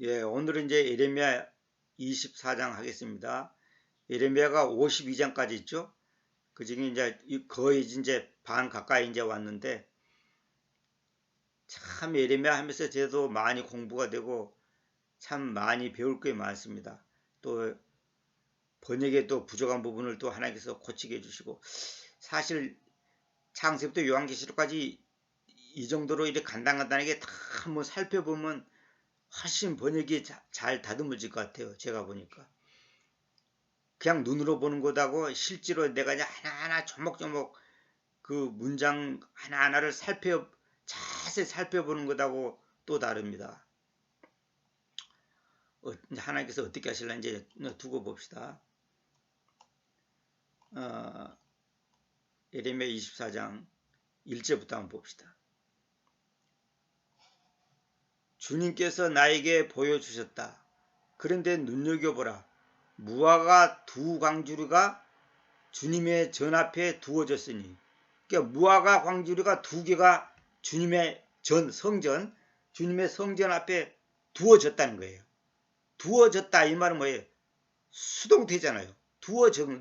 예, 오늘은 이제 예레미야 24장 하겠습니다. 예레미야가 52장까지 있죠. 그 중에 이제 거의 이제 반 가까이 이제 왔는데, 참 예레미야 하면서 저도 많이 공부가 되고 참 많이 배울 게 많습니다. 또 번역에 또 부족한 부분을 또 하나님께서 고치게 해주시고, 사실 창세부터 요한계시록까지 이 정도로 이렇게 간단하게 다 한번 살펴보면 훨씬 번역이 잘 다듬어질 것 같아요. 제가 보니까. 그냥 눈으로 보는 것하고 실제로 내가 이제 하나하나 조목조목 그 문장 하나하나를 자세히 살펴보는 것하고 또 다릅니다. 이제 하나님께서 어떻게 하실는지 두고 봅시다. 예레미야 24장 1절부터 한번 봅시다. 주님께서 나에게 보여주셨다. 그런데 눈여겨보라. 무화과 두 광주리가 주님의 전 앞에 두어졌으니, 그러니까 무화과 광주리가 두 개가 주님의 성전, 주님의 성전 앞에 두어졌다는 거예요. 두어졌다 이 말은 뭐예요? 수동태잖아요.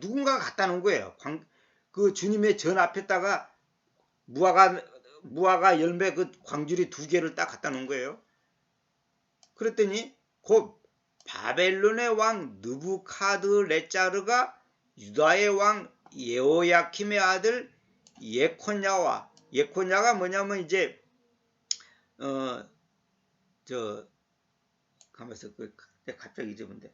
누군가가 갖다 놓은 거예요. 그 주님의 전 앞에다가 무화과 열매 그 광주리 두 개를 딱 갖다 놓은 거예요. 그랬더니 곧 바벨론의 왕 느부카드네자르가 유다의 왕 예호야킴의 아들 예코냐가 뭐냐면 이제 가만있어 갑자기 잊어본데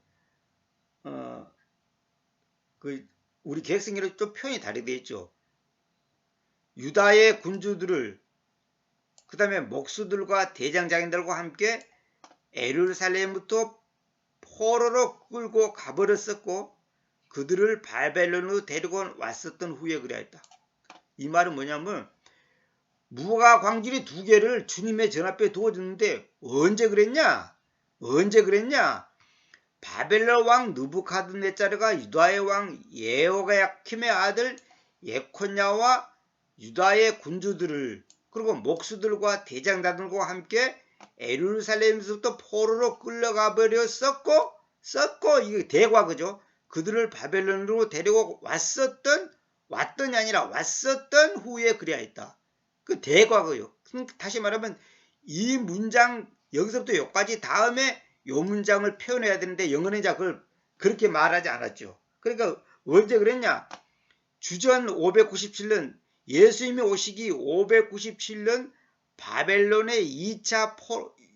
우리 개혁성경에 좀 표현이 다르게 되어 있죠. 유다의 군주들을 그 다음에 목수들과 대장장인들과 함께 예루살렘부터 포로로 끌고 가버렸었고 그들을 바벨론으로 데리고 왔었던 후에 그래야했다. 이 말은 뭐냐면 무화과 광주리 두 개를 주님의 전 앞에 두어줬는데 언제 그랬냐? 바벨론 왕 느부카드네자르가 유다의 왕 예호야킴의 아들 예코냐와 유다의 군주들을 그리고 목수들과 대장단들과 함께 예루살렘에서부터 포로로 끌려가 버렸었고 이게 대과거죠. 그들을 바벨론으로 데리고 왔었던 후에 그리하였다. 그 대과거요. 다시 말하면 이 문장 여기서부터 여기까지 다음에 요 문장을 표현해야 되는데 영어는 그걸 그렇게 말하지 않았죠. 그러니까 언제 그랬냐? 주전 597년 예수님이 오시기 597년 바벨론의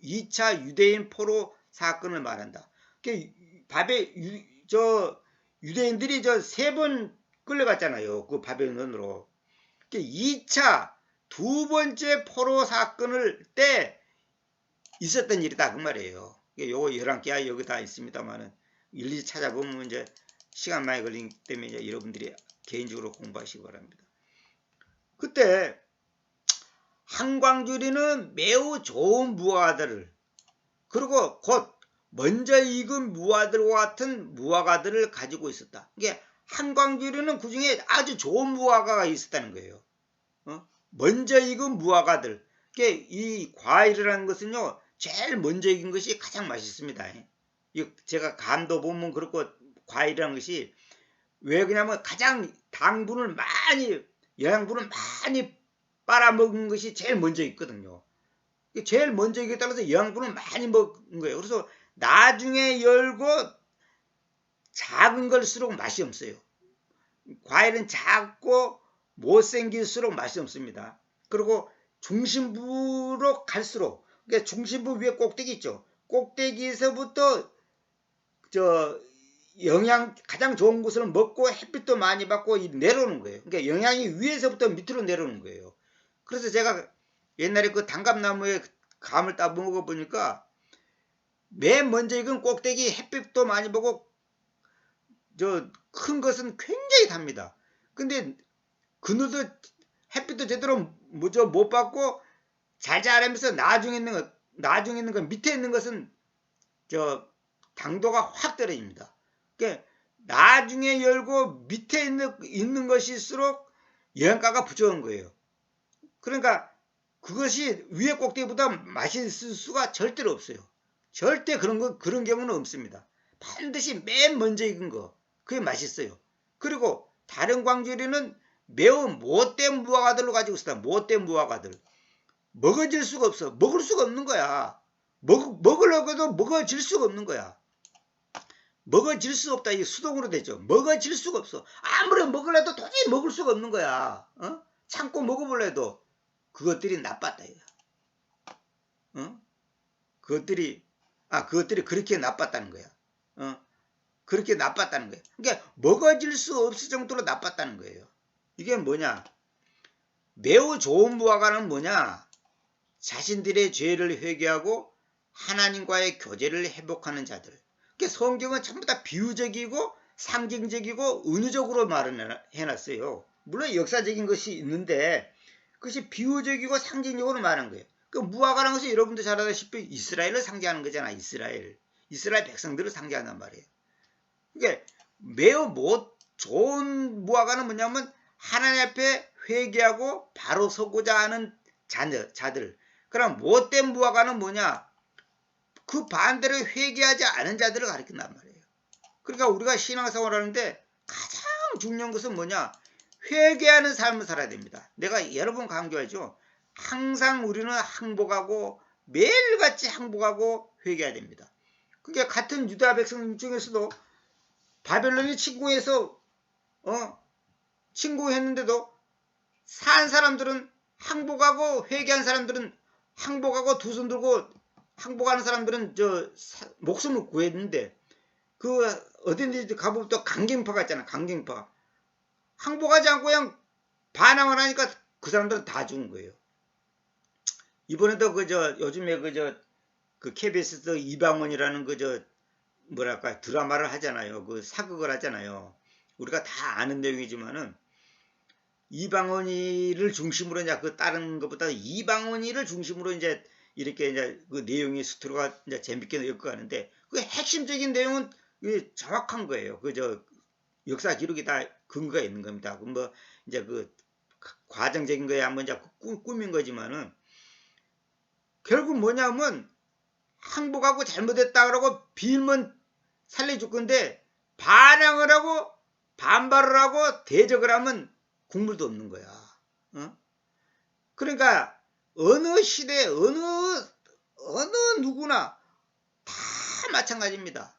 2차 유대인 포로 사건을 말한다. 유대인들이 세 번 끌려갔잖아요. 그 바벨론으로. 2차 두 번째 포로 사건을 때 있었던 일이다 그 말이에요. 요거 11개 여기 다 있습니다만은 일일이 찾아보면 이제 시간 많이 걸리기 때문에 이제 여러분들이 개인적으로 공부하시기 바랍니다. 그때 한광주리는 매우 좋은 무화과들을 그리고 곧 먼저 익은 무화과들과 같은 무화과들을 가지고 있었다. 이게 한광주리는 그 중에 아주 좋은 무화과가 있었다는 거예요. 먼저 익은 무화과들. 이 과일이라는 것은요, 제일 먼저 익은 것이 가장 맛있습니다. 제가 감도 보면 그렇고 과일이라는 것이 왜 그러냐면 가장 영양분을 많이 빨아먹은 것이 제일 먼저 있거든요. 제일 먼저 익에 따라서 영양분을 많이 먹은 거예요. 그래서 나중에 열고 작은 걸수록 맛이 없어요. 과일은 작고 못생길수록 맛이 없습니다. 그리고 중심부로 갈수록, 그러니까 중심부 위에 꼭대기 있죠. 꼭대기에서부터 가장 좋은 것을 먹고 햇빛도 많이 받고 내려오는 거예요. 그러니까 영양이 위에서부터 밑으로 내려오는 거예요. 그래서 제가 옛날에 그 단감나무에 감을 따 먹어보니까 맨 먼저 익은 꼭대기 햇빛도 많이 보고 큰 것은 굉장히 답니다. 근데 그늘도 햇빛도 제대로 못 받고 잘 자라면서 나중에 있는 것 밑에 있는 것은 당도가 확 떨어집니다. 그러니까 나중에 열고 밑에 있는 것일수록 영양가가 부족한 거예요. 그러니까 그것이 위에 꼭대기보다 맛있을 수가 절대로 없어요. 절대 그런 경우는 없습니다. 반드시 맨 먼저 익은 거. 그게 맛있어요. 그리고 다른 광주리는 매우 못된 무화과들로 가지고 있다. 못된 무화과들. 먹어질 수가 없어. 먹을 수가 없는 거야. 먹으려고 해도 먹어질 수가 없는 거야. 먹어질 수 없다. 이게 수동으로 되죠. 먹어질 수가 없어. 아무리 먹으려도 도저히 먹을 수가 없는 거야. 참고 먹어보려도 그것들이 나빴다. 그것들이 그렇게 나빴다는 거야. 그렇게 나빴다는 거예요. 그러니까 먹어질 수 없을 정도로 나빴다는 거예요. 이게 뭐냐? 매우 좋은 무화과는 뭐냐? 자신들의 죄를 회개하고 하나님과의 교제를 회복하는 자들. 그러니까 성경은 전부 다 비유적이고 상징적이고 은유적으로 말을 해놨어요. 물론 역사적인 것이 있는데 그것이 비유적이고 상징적으로 말한 거예요. 그 무화과라는 것이 여러분도 잘 아다시피 이스라엘을 상징하는 거잖아. 이스라엘 백성들을 상징한단 말이에요. 그러니까 매우 못 좋은 무화과는 뭐냐면 하나님 앞에 회개하고 바로 서고자 하는 자들. 그럼 못된 무화과는 뭐냐? 그 반대로 회개하지 않은 자들을 가리킨단 말이에요. 그러니까 우리가 신앙생활 하는데 가장 중요한 것은 뭐냐? 회개하는 삶을 살아야 됩니다. 내가 여러 번 강조하죠. 항상 우리는 항복하고 매일같이 항복하고 회개해야 됩니다. 그러니까 같은 유다 백성 중에서도 바벨론이 침공했는데도 산 사람들은 항복하고 회개한 사람들은 항복하고 두 손 들고 항복하는 사람들은 목숨을 구했는데 그 어딘지 가보면 또 강경파가 있잖아. 강경파. 항복하지 않고 그냥 반항을 하니까 그 사람들은 다 죽은 거예요. 이번에도 요즘에 그 KBS 이방원이라는 뭐랄까 드라마를 하잖아요. 그 사극을 하잖아요. 우리가 다 아는 내용이지만은 이방원이를 중심으로 이제 그 다른 것보다 이방원이를 중심으로 이제 이렇게 이제 그 내용이 스토리가 이제 재밌게 엮어가는데 그 핵심적인 내용은 정확한 거예요. 역사 기록이 다 근거가 있는 겁니다. 뭐 이제 그 과정적인 거에 한번 이제 꾸민 거지만은 결국 뭐냐면 항복하고 잘못했다 그러고 빌면 살려줄 건데 반항을 하고 반발을 하고 대적을 하면 국물도 없는 거야. 그러니까 어느 시대 어느 누구나 다 마찬가지입니다.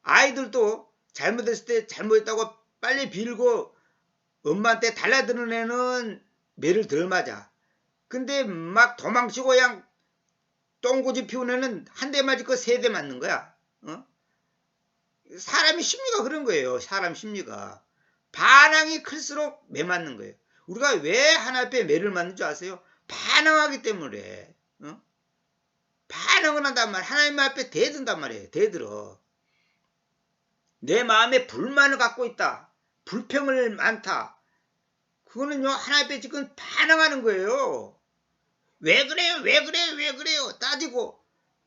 아이들도 잘못했을 때 잘못했다고 빨리 빌고 엄마한테 달라드는 애는 매를 덜 맞아. 근데 막 도망치고 그냥 똥꼬집 피운 애는 한 대 맞을 거 세 대 맞는 거야. 사람의 심리가 그런 거예요. 사람 심리가. 반항이 클수록 매 맞는 거예요. 우리가 왜 하나님 앞에 매를 맞는 줄 아세요? 반항하기 때문에. 반항을 한단 말이에요. 하나님 앞에 대든단 말이에요. 대들어. 내 마음에 불만을 갖고 있다. 불평을 많다. 그거는요 하나님 앞에 지금 반항하는 거예요. 왜 그래요? 왜 그래요? 왜 그래요? 따지고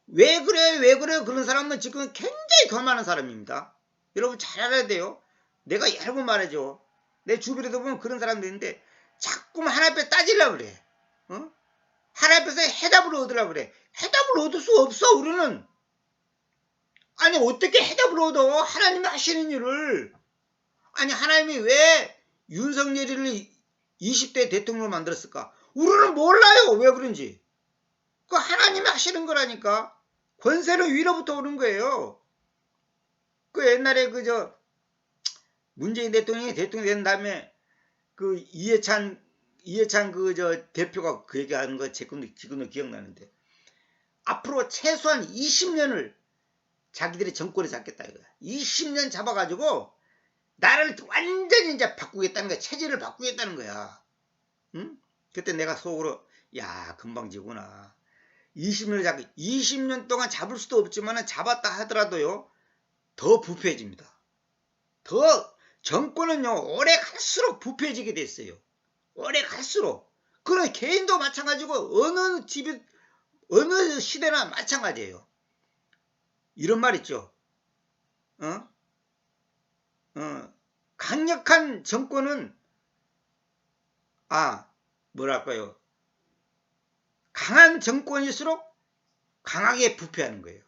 왜 그래요? 왜 그래요? 그런 사람은 지금 굉장히 교만한 사람입니다. 여러분 잘 알아야 돼요. 내가 여러 번 말하죠. 내 주변에도 보면 그런 사람들이 있는데 자꾸만 하나님 앞에 따지려고 그래. 하나님 앞에서 해답을 얻으려고 그래. 해답을 얻을 수 없어 우리는. 아니 어떻게 해답을 얻어? 하나님이 하시는 일을. 아니 하나님이 왜 윤석열이를 20대 대통령으로 만들었을까? 우리는 몰라요. 왜 그런지. 그 하나님이 하시는 거라니까. 권세는 위로부터 오는 거예요. 그 옛날에 문재인 대통령이 대통령이 된 다음에 그 이해찬 대표가 그 얘기하는 거 지금도 기억나는데 앞으로 최소한 20년을 자기들이 정권을 잡겠다 이거야. 20년 잡아가지고 나라를 완전히 이제 바꾸겠다는 거야. 체질을 바꾸겠다는 거야. 응? 그때 내가 속으로 야 금방 지구나. 20년 동안 잡을 수도 없지만 잡았다 하더라도요 더 부패해집니다. 더 정권은요 오래 갈수록 부패해지게 됐어요. 오래 갈수록. 그런 개인도 마찬가지고 어느 시대나 마찬가지예요. 이런 말 있죠. 강력한 정권은 뭐랄까요. 강한 정권일수록 강하게 부패하는 거예요.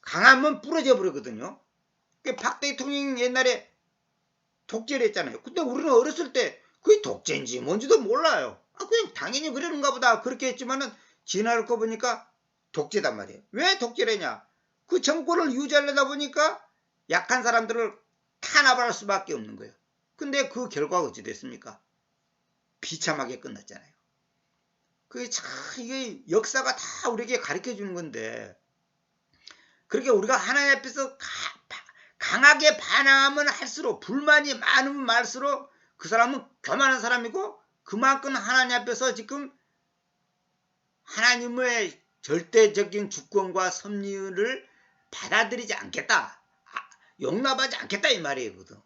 강하면 부러져 버리거든요. 박 대통령이 옛날에 독재를 했잖아요. 근데 우리는 어렸을 때 그게 독재인지 뭔지도 몰라요. 그냥 당연히 그러는가 보다 그렇게 했지만은 지나를 거 보니까 독재단 말이에요. 왜 독재를 했냐? 그 정권을 유지하려다 보니까 약한 사람들을 탄압할 수밖에 없는 거예요. 근데 그 결과가 어찌 됐습니까? 비참하게 끝났잖아요. 그게 참 이게 역사가 다 우리에게 가르쳐 주는 건데, 그렇게 우리가 하나님 앞에서 강하게 반항하면 할수록, 불만이 많으면 많을수록 그 사람은 교만한 사람이고, 그만큼 하나님 앞에서 지금 하나님의 절대적인 주권과 섭리를 받아들이지 않겠다, 용납하지 않겠다 이 말이거든.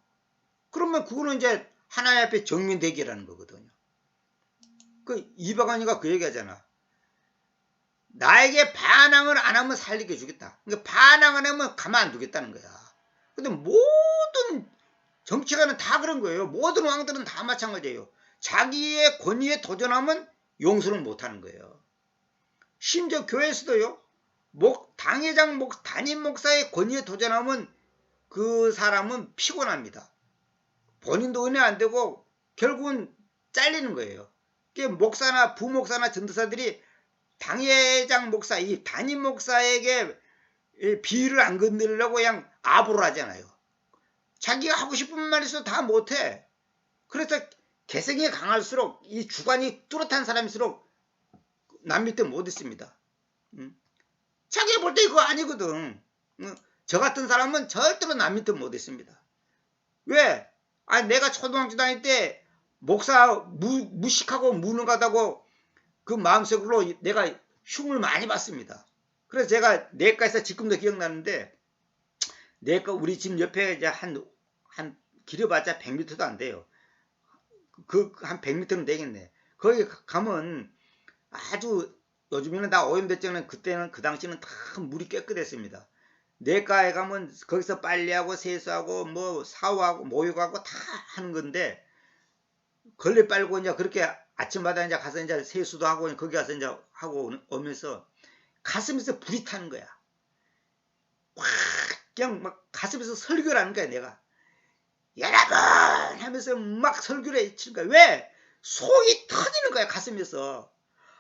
그러면 그거는 이제 하나님 앞에 정민대기라는 거거든요. 그 이박원이가 그 얘기하잖아. 나에게 반항을 안 하면 살리게 해주겠다. 그러니까 반항을 하면 가만 안 두겠다는 거야. 근데 모든 정치가는 다 그런 거예요. 모든 왕들은 다 마찬가지예요. 자기의 권위에 도전하면 용서를 못하는 거예요. 심지어 교회에서도요. 당회장 담임 목사의 권위에 도전하면 그 사람은 피곤합니다. 본인도 은혜 안 되고 결국은 잘리는 거예요. 목사나 부목사나 전도사들이 당회장 목사, 이 담임 목사에게 비위를 안 건드리려고 그냥 아부를 하잖아요. 자기가 하고 싶은 말 있어도 다 못해. 그래서 개성이 강할수록, 이 주관이 뚜렷한 사람일수록 남 밑에 못 있습니다. 자기가 볼 때 그거 아니거든. 저 같은 사람은 절대로 남 밑에 못 있습니다. 왜? 내가 초등학교 다닐 때 목사 무식하고 무능하다고 그 마음속으로 내가 흉을 많이 봤습니다. 그래서 제가 내과에서 지금도 기억나는데, 내과 우리 집 옆에 이제 한 길어봤자 100m도 안 돼요. 한 100m는 되겠네. 거기 가면 아주, 요즘에는 다 오염됐지만 그때는, 그 당시는 다 물이 깨끗했습니다. 내과에 가면 거기서 빨래하고 세수하고 뭐 샤워하고 목욕하고 다 하는 건데, 걸레 빨고 이제 그렇게 아침마다 이제 가서 이제 세수도 하고 거기 가서 이제 하고 오면서 가슴에서 불이 타는 거야. 확 그냥 막 가슴에서 설교를 하는 거야. 내가 여러분 하면서 막 설교를 해치는 거야. 왜? 속이 터지는 거야 가슴에서.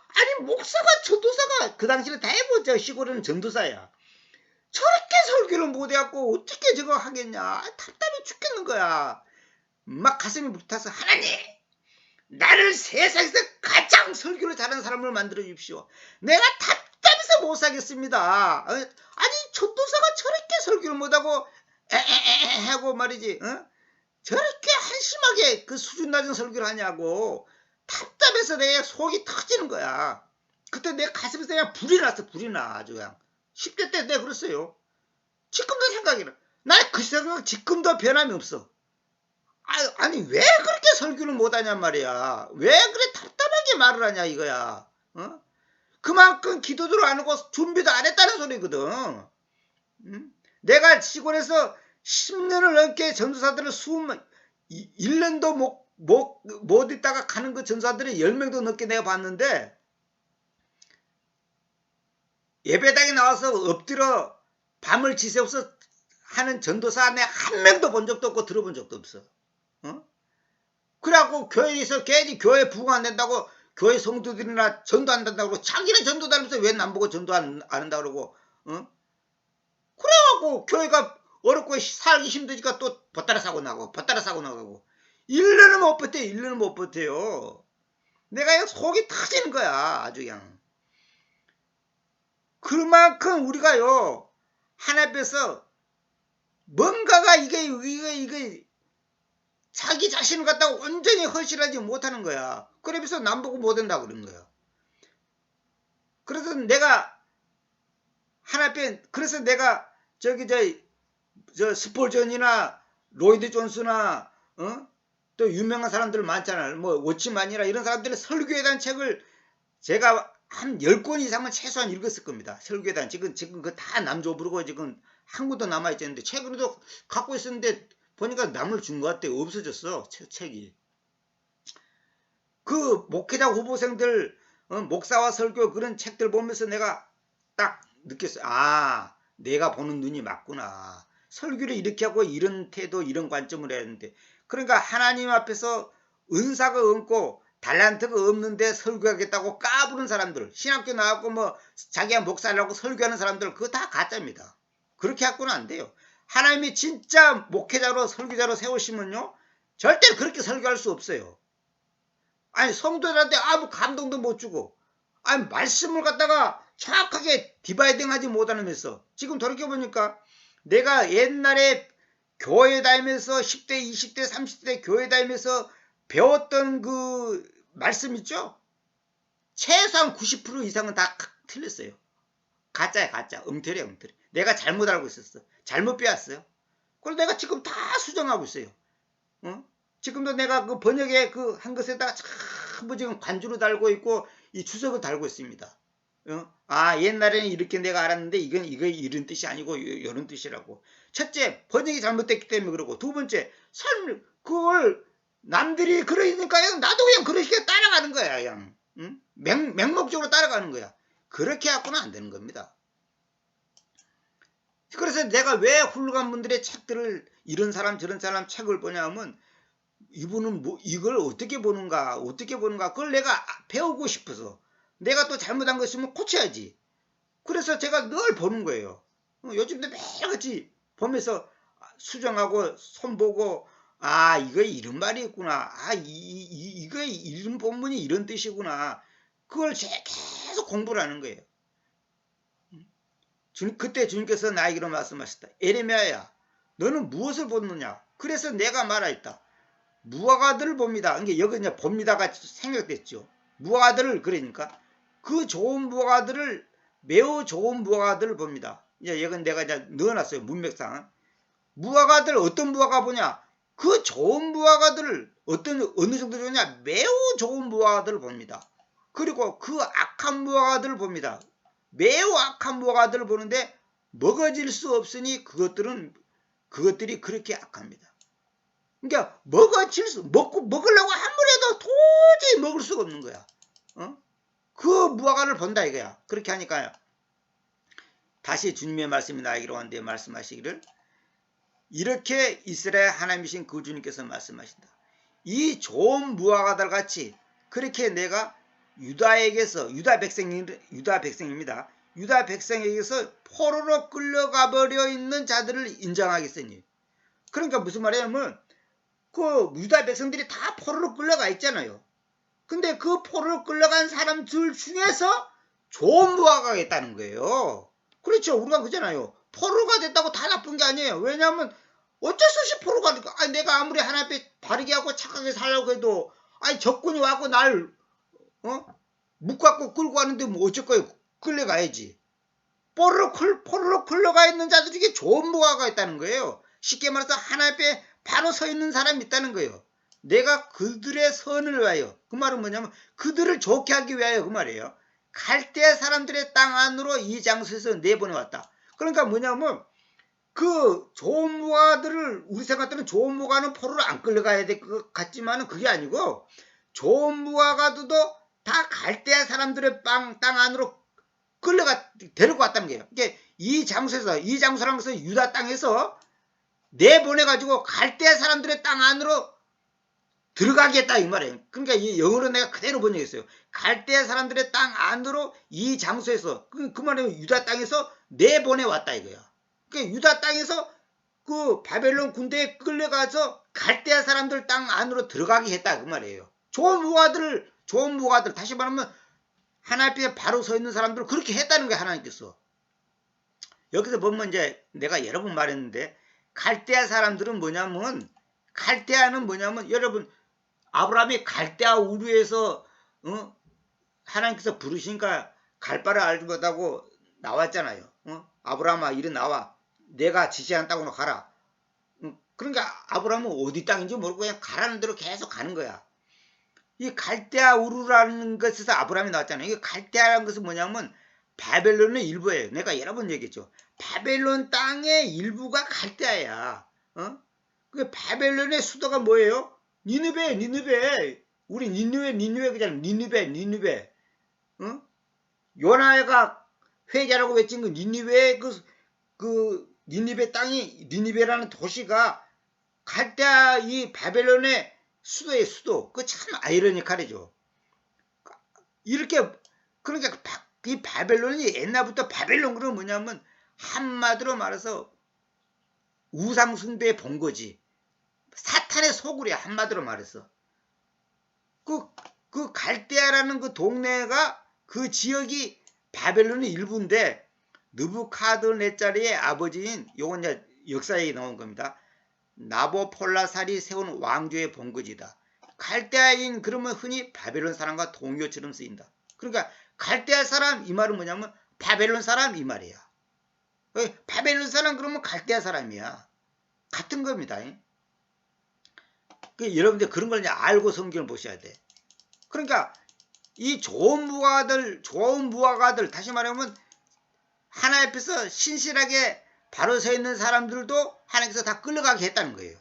아니 목사가, 전도사가, 그 당시는 대부분 저 시골에는 전도사야. 저렇게 설교를 못해갖고 어떻게 저거 하겠냐. 답답해 죽겠는 거야. 막 가슴이 불타서, 하나님 나를 세상에서 가장 설교를 잘하는 사람을 만들어 주십시오. 내가 답답해서 못 살겠습니다. 아니 전도사가 저렇게 설교를 못하고 하고 말이지, 저렇게 한심하게 그 수준 낮은 설교를 하냐고. 답답해서 내 속이 터지는 거야. 그때 내 가슴에서 그냥 불이 났어. 불이 나. 아주 그냥 10대 때 내가 그랬어요. 지금도 생각이 나. 나 그 생각 지금도 변함이 없어. 아니 왜 그렇게 설교를 못하냐 말이야. 왜 그래 답답하게 말을 하냐 이거야. 그만큼 기도도 안 하고 준비도 안 했다는 소리거든. 내가 시골에서 10년을 넘게 전도사들을 1년도 못 있다가 가는 그 전도사들이 10명도 넘게 내가 봤는데, 예배당에 나와서 엎드려 밤을 지새워서 하는 전도사 내 한 명도 본 적도 없고 들어본 적도 없어. 그래갖고 교회에서 괜히 교회 부흥 안 된다고, 교회 성도들이나 전도 안 된다고, 자기는 전도 다니면서 왜 남보고 전도 안 한다고 그러고, 그래갖고 교회가 어렵고 살기 힘드니까 또 벗따라 사고 나고 1년은 못 버텨. 1년은 못 버텨요. 내가 속이 터지는 거야. 아주 그냥. 그만큼 우리가요 하나님 앞에서 뭔가가 이게 자기 자신을 갖다가 온전히 헌신하지 못하는 거야. 그러면서 남보고 못한다고 그러는 거야. 그래서 내가 하나님 앞에, 그래서 내가 저 스폴전이나 로이드 존스나 또 유명한 사람들 많잖아요. 뭐 워치만이나 이런 사람들의 설교에 대한 책을 제가 한 10권 이상은 최소한 읽었을 겁니다. 설교에 대한. 지금 그 다 남조 부르고 지금 한 권도 남아있었는데, 최근에도 갖고 있었는데 보니까 남을 준 것 같아. 없어졌어 책이. 그 목회자 후보생들 목사와 설교 그런 책들 보면서 내가 딱 느꼈어요. 아, 내가 보는 눈이 맞구나. 설교를 이렇게 하고 이런 태도 이런 관점을 해야 하는데, 그러니까 하나님 앞에서 은사가 없고 달란트가 없는데 설교하겠다고 까부는 사람들, 신학교 나왔고 뭐 자기가 목사라고 설교하는 사람들, 그거 다 가짜입니다. 그렇게 갖고는 안 돼요. 하나님이 진짜 목회자로 설교자로 세우시면요, 절대 그렇게 설교할 수 없어요. 아니, 성도들한테 아무 감동도 못 주고, 아니, 말씀을 갖다가 정확하게 디바이딩 하지 못하면서, 지금 돌이켜보니까 내가 옛날에 교회 다니면서 10대, 20대, 30대 교회 다니면서 배웠던 그 말씀 있죠? 최소한 90% 이상은 다 틀렸어요. 가짜야, 가짜. 엉터리야, 엉터리. 내가 잘못 알고 있었어. 잘못 배웠어요. 그걸 내가 지금 다 수정하고 있어요. 지금도 내가 그 번역의 그 한 것에다가 전부 지금 관주로 달고 있고 이 주석을 달고 있습니다. 아, 옛날에는 이렇게 내가 알았는데 이거 이런 뜻이 아니고 이런 뜻이라고. 첫째, 번역이 잘못됐기 때문에 그러고, 두 번째, 그걸 남들이 그러니까 나도 그냥 그렇게 따라가는 거야. 그냥 맹목적으로 따라가는 거야. 그렇게 갖고는 안 되는 겁니다. 그래서 내가 왜 훌륭한 분들의 책들을, 이런 사람 저런 사람 책을 보냐 하면, 이분은 뭐 이걸 어떻게 보는가 그걸 내가 배우고 싶어서, 내가 또 잘못한 거 있으면 고쳐야지. 그래서 제가 늘 보는 거예요. 요즘도 매일같이 보면서 수정하고 손보고, 아, 이거 이런 말이 있구나, 아, 이거 이런 본문이 이런 뜻이구나, 그걸 계속 공부를 하는 거예요. 그때 주님께서 나에게로 말씀하셨다. 에레미야야, 너는 무엇을 보느냐? 그래서 내가 말하였다. 무화과들을 봅니다. 이게 여기 이제 봅니다가 생략됐죠. 무화과들을, 그러니까 그 좋은 무화과들을, 매우 좋은 무화과들을 봅니다. 이제 여기 내가 이제 넣어놨어요. 문맥상. 무화과들, 어떤 무화과 보냐? 그 좋은 무화과들을, 어느 정도 좋냐? 매우 좋은 무화과들을 봅니다. 그리고 그 악한 무화과들을 봅니다. 매우 악한 무화과들을 보는데 먹어질 수 없으니 그것들이 그렇게 악합니다. 그러니까 먹으려고 아무리 해도 도저히 먹을 수가 없는 거야. 그 무화과를 본다 이거야. 그렇게 하니까요, 다시 주님의 말씀이 나에게로 왔는데 말씀하시기를, 이렇게 이스라엘 하나님이신 그 주님께서 말씀하신다. 이 좋은 무화과들 같이 그렇게 내가 유다에게서, 유다 백성입니다. 유다 백성에게서 포로로 끌려가 버려 있는 자들을 인정하겠으니. 그러니까 무슨 말이냐면, 그 유다 백성들이 다 포로로 끌려가 있잖아요. 근데 그 포로로 끌려간 사람들 중에서 좋은 무화과가 있다는 거예요. 그렇죠. 우리가 그잖아요. 포로가 됐다고 다 나쁜 게 아니에요. 왜냐하면 어쩔 수 없이 포로가 되니까, 아니, 내가 아무리 하나님 앞에 바르게 하고 착하게 살려고 해도, 아니, 적군이 와고 날 묶고 끌고 가는데 뭐 어쩔 거예요. 끌려가야지. 포로로 끌려가 있는 자들 중에 좋은 무화과가 있다는 거예요. 쉽게 말해서 하나님 앞에 바로 서 있는 사람이 있다는 거예요. 내가 그들의 선을 위하여, 그 말은 뭐냐면 그들을 좋게 하기 위하여, 그 말이에요. 갈대 사람들의 땅 안으로 이 장소에서 내보내왔다. 그러니까 뭐냐면, 그 좋은 무화과들을, 우리 생각에는 좋은 무화과는 포로로 안 끌려가야 될 것 같지만 그게 아니고, 좋은 무화과도 다 갈대 사람들의 땅 안으로 데리고 왔다는 거예요. 그러니까 이 장소라는 것은 유다 땅에서 내보내가지고 갈대 사람들의 땅 안으로 들어가겠다 이 말이에요. 그러니까 이 영어로 내가 그대로 번역했어요. 갈대 사람들의 땅 안으로 이 장소에서, 그 말은 유다 땅에서 내보내왔다 이거야. 그러니까 유다 땅에서 그 바벨론 군대에 끌려가서 갈대 사람들 땅 안으로 들어가게 했다 그 말이에요. 좋은 무화과들, 다시 말하면 하나님 앞에 바로 서 있는 사람들을 그렇게 했다는 거야, 하나님께서. 여기서 보면 이제 내가 여러 번 말했는데, 갈대아 사람들은 갈대아는 뭐냐면, 여러분, 아브라함이 갈대아 우르에서 하나님께서 부르시니까 갈 바를 알지 못하고 나왔잖아요. 아브라함아, 이리 나와. 내가 지시한 땅으로 가라. 그러니까 아브라함은 어디 땅인지 모르고 그냥 가라는 대로 계속 가는 거야. 이 갈대아 우르라는 것에서 아브라함이 나왔잖아요. 이 갈대아라는 것은 뭐냐면 바벨론의 일부예요. 내가 여러 번 얘기했죠. 바벨론 땅의 일부가 갈대아야. 그 바벨론의 수도가 뭐예요? 니느베. 우리 니느베 그잖아. 니느베. 어? 요나가 회개라고 외친 그 니니베 그 니니베 땅이 니니베라는 도시가 갈대아 이 바벨론의 수도의 수도. 그 참 아이러니컬이죠. 이렇게 그러니까 이 바벨론이 옛날부터 바벨론 그러면 뭐냐면 한마디로 말해서 우상 숭배의 본거지. 사탄의 소굴이야 한마디로 말해서. 그 갈대아라는 그 동네가 그 지역이 바벨론의 일부인데 느부카드네자르의 아버지인 요건 이제 역사에 나온 겁니다. 나보폴라살이 세운 왕조의 본거지다. 갈대아인 그러면 흔히 바벨론 사람과 동요처럼 쓰인다. 그러니까 갈대아 사람 이 말은 뭐냐면 바벨론 사람 이 말이야. 바벨론 사람 그러면 갈대아 사람이야. 같은 겁니다. 여러분들 그런 걸 이제 알고 성경을 보셔야 돼. 그러니까 이 좋은 무화과들 다시 말하면 하나님 앞에서 신실하게 바로 서 있는 사람들도 하나님께서 다 끌려가게 했다는 거예요.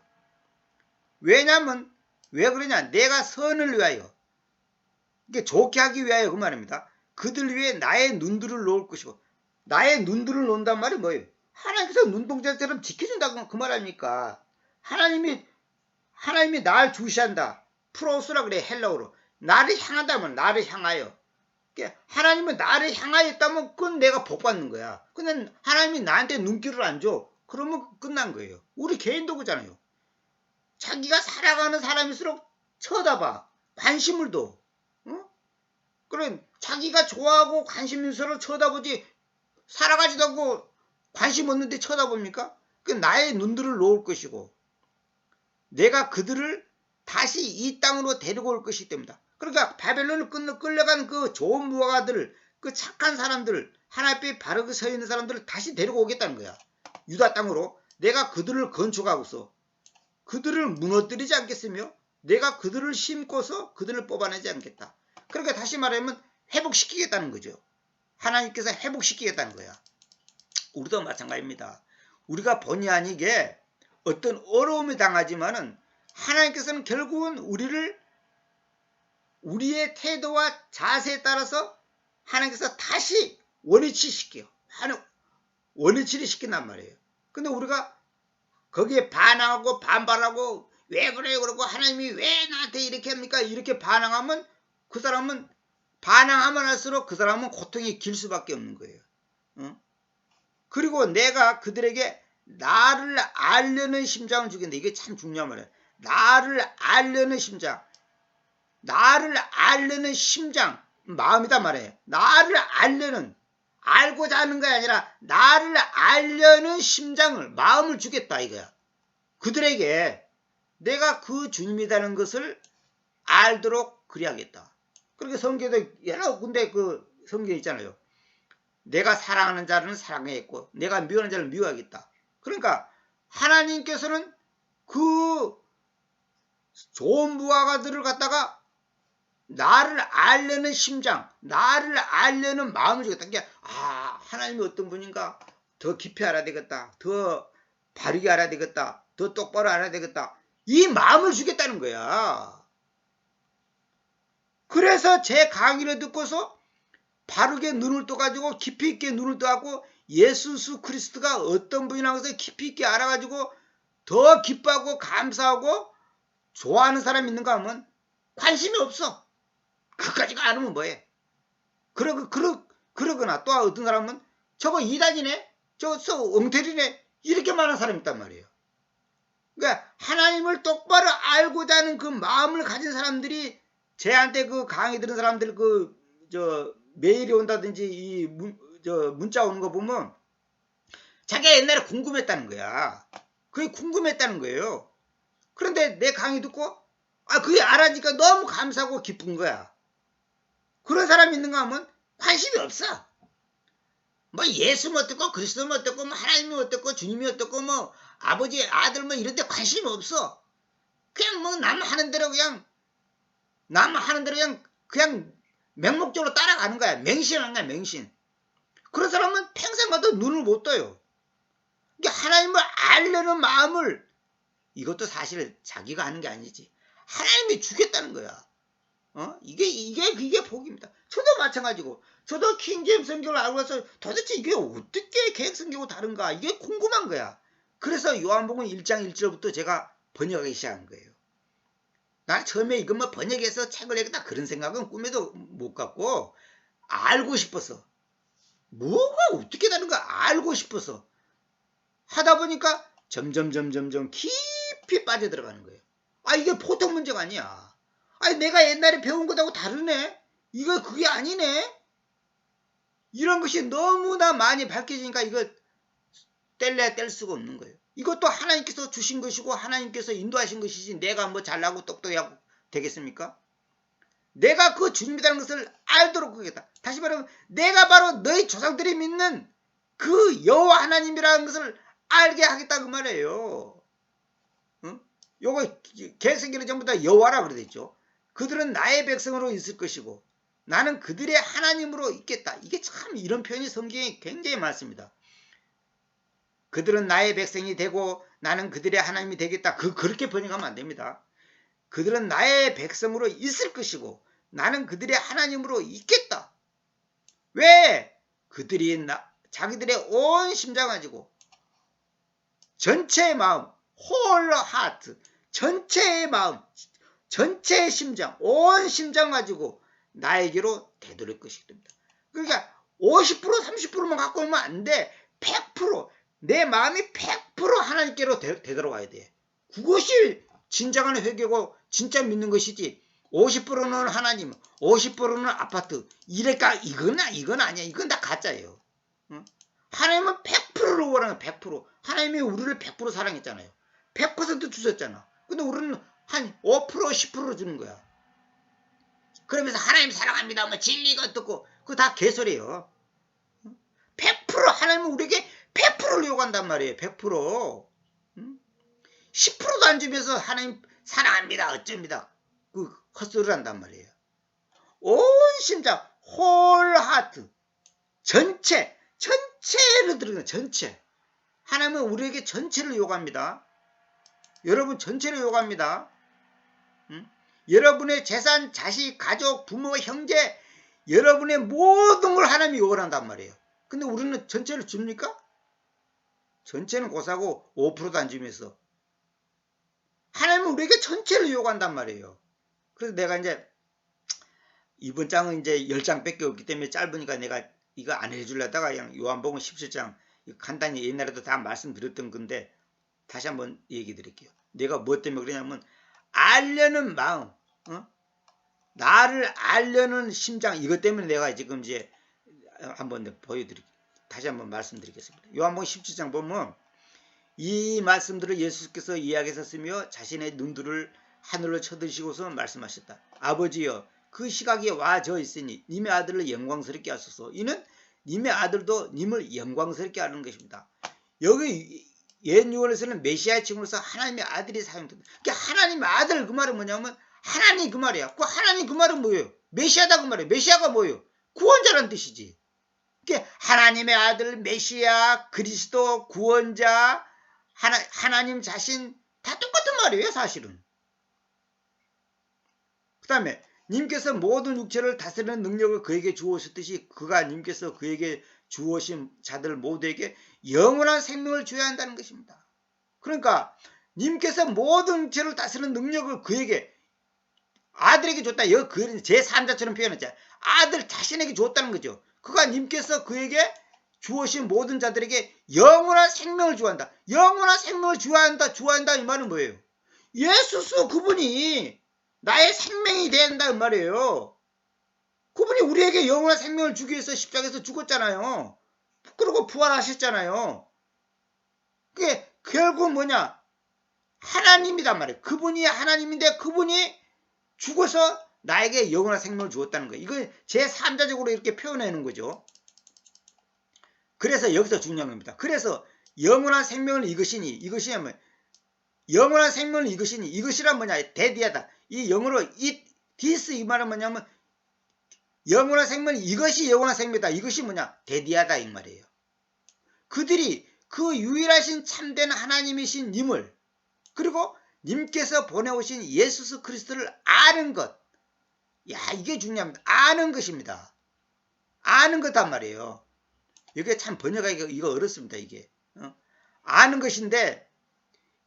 왜냐하면 왜 그러냐? 내가 선을 위하여, 이게 좋게 하기 위하여 그 말입니다. 그들 위해 나의 눈들을 놓을 것이고, 나의 눈들을 놓는단 말이 뭐예요? 하나님께서 눈동자처럼 지켜준다고 그 말 아닙니까? 하나님이 날 주시한다. 프로스라 그래 헬라어로. 나를 향한다면 나를 향하여. 하나님은 나를 향하여 있다면 그건 내가 복 받는 거야. 근데 하나님이 나한테 눈길을 안 줘. 그러면 끝난 거예요. 우리 개인도 그잖아요. 자기가 살아가는 사람일수록 쳐다봐. 관심을 둬. 어? 그럼 자기가 좋아하고 관심 있는 사람을 쳐다보지 살아가지도 않고 관심 없는데 쳐다봅니까? 그 나의 눈들을 놓을 것이고 내가 그들을 다시 이 땅으로 데리고 올 것이기 때문이다. 그러니까 바벨론을 끌려간 그 좋은 무화과들, 그 착한 사람들, 하나님 앞에 바르게 서 있는 사람들을 다시 데리고 오겠다는 거야. 유다 땅으로 내가 그들을 건축하고서 그들을 무너뜨리지 않겠으며 내가 그들을 심고서 그들을 뽑아내지 않겠다. 그러니까 다시 말하면 회복시키겠다는 거죠. 하나님께서 회복시키겠다는 거야. 우리도 마찬가지입니다. 우리가 본의 아니게 어떤 어려움이 당하지만은 하나님께서는 결국은 우리의 태도와 자세에 따라서 하나님께서 다시 원위치시켜요. 원위치를 시킨단 말이에요. 근데 우리가 거기에 반항하고 반발하고 왜 그래요 그러고 하나님이 왜 나한테 이렇게 합니까? 이렇게 반항하면 그 사람은 반항하면 할수록 그 사람은 고통이 길 수밖에 없는 거예요. 그리고 내가 그들에게 나를 알려는 심장을 주겠는데 이게 참 중요한 말이에요. 나를 알려는 심장. 나를 알려는 심장. 마음이다 말이에요. 나를 알려는 알고자 하는 게 아니라 나를 알려는 심장을 마음을 주겠다 이거야. 그들에게 내가 그 주님이라는 것을 알도록 그리하겠다. 그렇게 성경에도 여러 군데 그 성경 있잖아요. 내가 사랑하는 자는 사랑하겠고 내가 미워하는 자를 미워하겠다. 그러니까 하나님께서는 그 좋은 무화과들을 갖다가 나를 알려는 심장, 나를 알려는 마음을 주겠다. 그러니까 하나님이 어떤 분인가 더 깊이 알아야 되겠다. 더 바르게 알아야 되겠다. 더 똑바로 알아야 되겠다. 이 마음을 주겠다는 거야. 그래서 제 강의를 듣고서 바르게 눈을 떠가지고 깊이 있게 눈을 떠갖고 예수 그리스도가 어떤 분이라고 해서 깊이 있게 알아가지고 더 기뻐하고 감사하고 좋아하는 사람이 있는가 하면 관심이 없어. 그까지가 않으면 뭐해? 그러거나 또 어떤 사람은 저거 이단이네? 저거 엉터리네? 이렇게 말하는 사람이 있단 말이에요. 그러니까 하나님을 똑바로 알고자 하는 그 마음을 가진 사람들이 제한테 그 강의 들은 사람들 메일이 온다든지 문자 오는 거 보면 자기가 옛날에 궁금했다는 거야. 그게 궁금했다는 거예요. 그런데 내 강의 듣고 그게 알아니까 너무 감사하고 기쁜 거야. 그런 사람이 있는가 하면 관심이 없어. 뭐 예수는 어떻고 그리스도는 어떻고 뭐 하나님이 어떻고 주님이 어떻고 뭐 아버지 아들 뭐 이런 데 관심이 없어. 그냥 뭐 남 하는 대로 그냥 맹목적으로 따라가는 거야. 맹신하는 거야 맹신. 그런 사람은 평생마다 눈을 못 떠요. 그러니까 하나님을 알려는 마음을 이것도 사실 자기가 하는 게 아니지. 하나님이 주겠다는 거야. 이게 복입니다. 저도 마찬가지고, 저도 킹제임스 성경을 알고 나서 도대체 이게 어떻게 개혁 성경하고 다른가, 이게 궁금한 거야. 그래서 요한복음 1장 1절부터 제가 번역하기 시작한 거예요. 난 처음에 이거 뭐 번역해서 책을 내겠다 그런 생각은 꿈에도 못 갖고, 알고 싶어서, 뭐가 어떻게 다른가 알고 싶어서 하다 보니까 점점 깊이 빠져들어가는 거예요. 이게 보통 문제가 아니야. 내가 옛날에 배운 것하고 다르네. 이거 그게 아니네. 이런 것이 너무나 많이 밝혀지니까 이거 뗄래야 뗄 수가 없는 거예요. 이것도 하나님께서 주신 것이고 하나님께서 인도하신 것이지 내가 뭐 잘나고 똑똑하고 되겠습니까? 내가 그 주님이라는 것을 알도록 하겠다. 다시 말하면 내가 바로 너희 조상들이 믿는 그 여호와 하나님이라는 것을 알게 하겠다 그 말이에요. 요거 계획성경은 전부 다 여호와라 그러겠죠. 그들은 나의 백성으로 있을 것이고 나는 그들의 하나님으로 있겠다. 이게 참 이런 표현이 성경에 굉장히 많습니다. 그들은 나의 백성이 되고 나는 그들의 하나님이 되겠다. 그렇게 번역하면 안 됩니다. 그들은 나의 백성으로 있을 것이고 나는 그들의 하나님으로 있겠다. 왜? 그들이 자기들의 온 심장 가지고 전체의 마음, whole heart, 전체의 마음, 전체의 심장, 온 심장 가지고 나에게로 되돌릴 것이기 때문에. 그러니까 50% 30%만 갖고 오면 안 돼. 100% 내 마음이 100% 하나님께로 되돌아가야 돼. 그것이 진정한 회개고 진짜 믿는 것이지. 50%는 하나님, 50%는 아파트. 이럴까? 이건 아니야. 이건 다 가짜예요. 하나님은 100%를 원하는 100%. 하나님이 우리를 100% 사랑했잖아요. 100% 주셨잖아. 근데 우리는 한 5%, 10% 주는 거야. 그러면서 하나님 사랑합니다. 뭐 진리가 어떻고 그거 다 개소리예요. 100% 하나님은 우리에게 100%를 요구한단 말이에요. 100%. 10%도 안 주면서 하나님 사랑합니다. 어쩝니다. 그 헛소리를 한단 말이에요. 온 심장, whole heart, 전체를 들으면 전체. 하나님은 우리에게 전체를 요구합니다. 여러분 전체를 요구합니다. 여러분의 재산, 자식, 가족, 부모, 형제, 여러분의 모든 걸 하나님이 요구를 한단 말이에요. 근데 우리는 전체를 줍니까? 전체는 고사고 5%도 안 주면서. 하나님은 우리에게 전체를 요구한단 말이에요. 그래서 내가 이제 이번 장은 이제 10장밖에 없기 때문에 짧으니까 내가 이거 안 해주려다가 그냥 요한복음 17장 간단히 옛날에도 다 말씀드렸던 건데 다시 한번 얘기 드릴게요. 내가 뭐 때문에 그러냐면 알려는 마음, 나를 알려는 심장, 이것 때문에 내가 지금 이제 한번 보여드릴게요. 다시 한번 말씀드리겠습니다. 요한복음 17장 보면 이 말씀들을 예수께서 이야기하셨으며 자신의 눈들을 하늘로 쳐드시고서 말씀하셨다. 아버지여, 그 시각이 와져 있으니 님의 아들을 영광스럽게 하소서. 이는 님의 아들도 님을 영광스럽게 하는 것입니다. 여기 옛 유언에서는 메시아의 칭으로서 하나님의 아들이 사용된다. 그러니까 하나님의 아들 그 말은 뭐냐면 하나님 그 말이야. 그 하나님 그 말은 뭐예요? 메시아다 그 말이에요. 메시아가 뭐예요? 구원자라는 뜻이지. 그러니까 하나님의 아들, 메시아, 그리스도, 구원자, 하나님 자신 다 똑같은 말이에요. 사실은. 그 다음에 님께서 모든 육체를 다스리는 능력을 그에게 주었듯이 그가 님께서 그에게 주오신 자들 모두에게 영원한 생명을 줘야 한다는 것입니다. 그러니까 님께서 모든 육체를 다스리는 능력을 그에게 아들에게 줬다. 여기 그 제3자처럼 표현했잖아요. 아들 자신에게 줬다는 거죠. 그가 님께서 그에게 주오신 모든 자들에게 영원한 생명을 주한다. 영원한 생명을 주한다 이 말은 뭐예요? 예수스 그분이 나의 생명이 된다 이 말이에요. 그분이 우리에게 영원한 생명을 주기 위해서 십자가에서 죽었잖아요. 그리고 부활하셨잖아요. 그게 결국 뭐냐? 하나님이란 말이에요. 그분이 하나님인데 그분이 죽어서 나에게 영원한 생명을 주었다는 거예요. 이걸 제3자적으로 이렇게 표현하는 거죠. 그래서 여기서 중요한 겁니다. 그래서 영원한 생명을 이것이니 뭐 영원한 생명을 이것이니 이것이란 뭐냐? 대디하다. 이 영어로 this 이 말은 뭐냐면 영원한 생명 이것이 영원한 생명이다. 이것이 뭐냐? 대디하다 이 말이에요. 그들이 그 유일하신 참된 하나님이신 님을 그리고 님께서 보내오신 예수 그리스도를 아는 것 야, 이게 중요합니다. 아는 것입니다. 아는 거단 말이에요. 이게 참 번역하기가 이거 어렵습니다. 이게 아는 것인데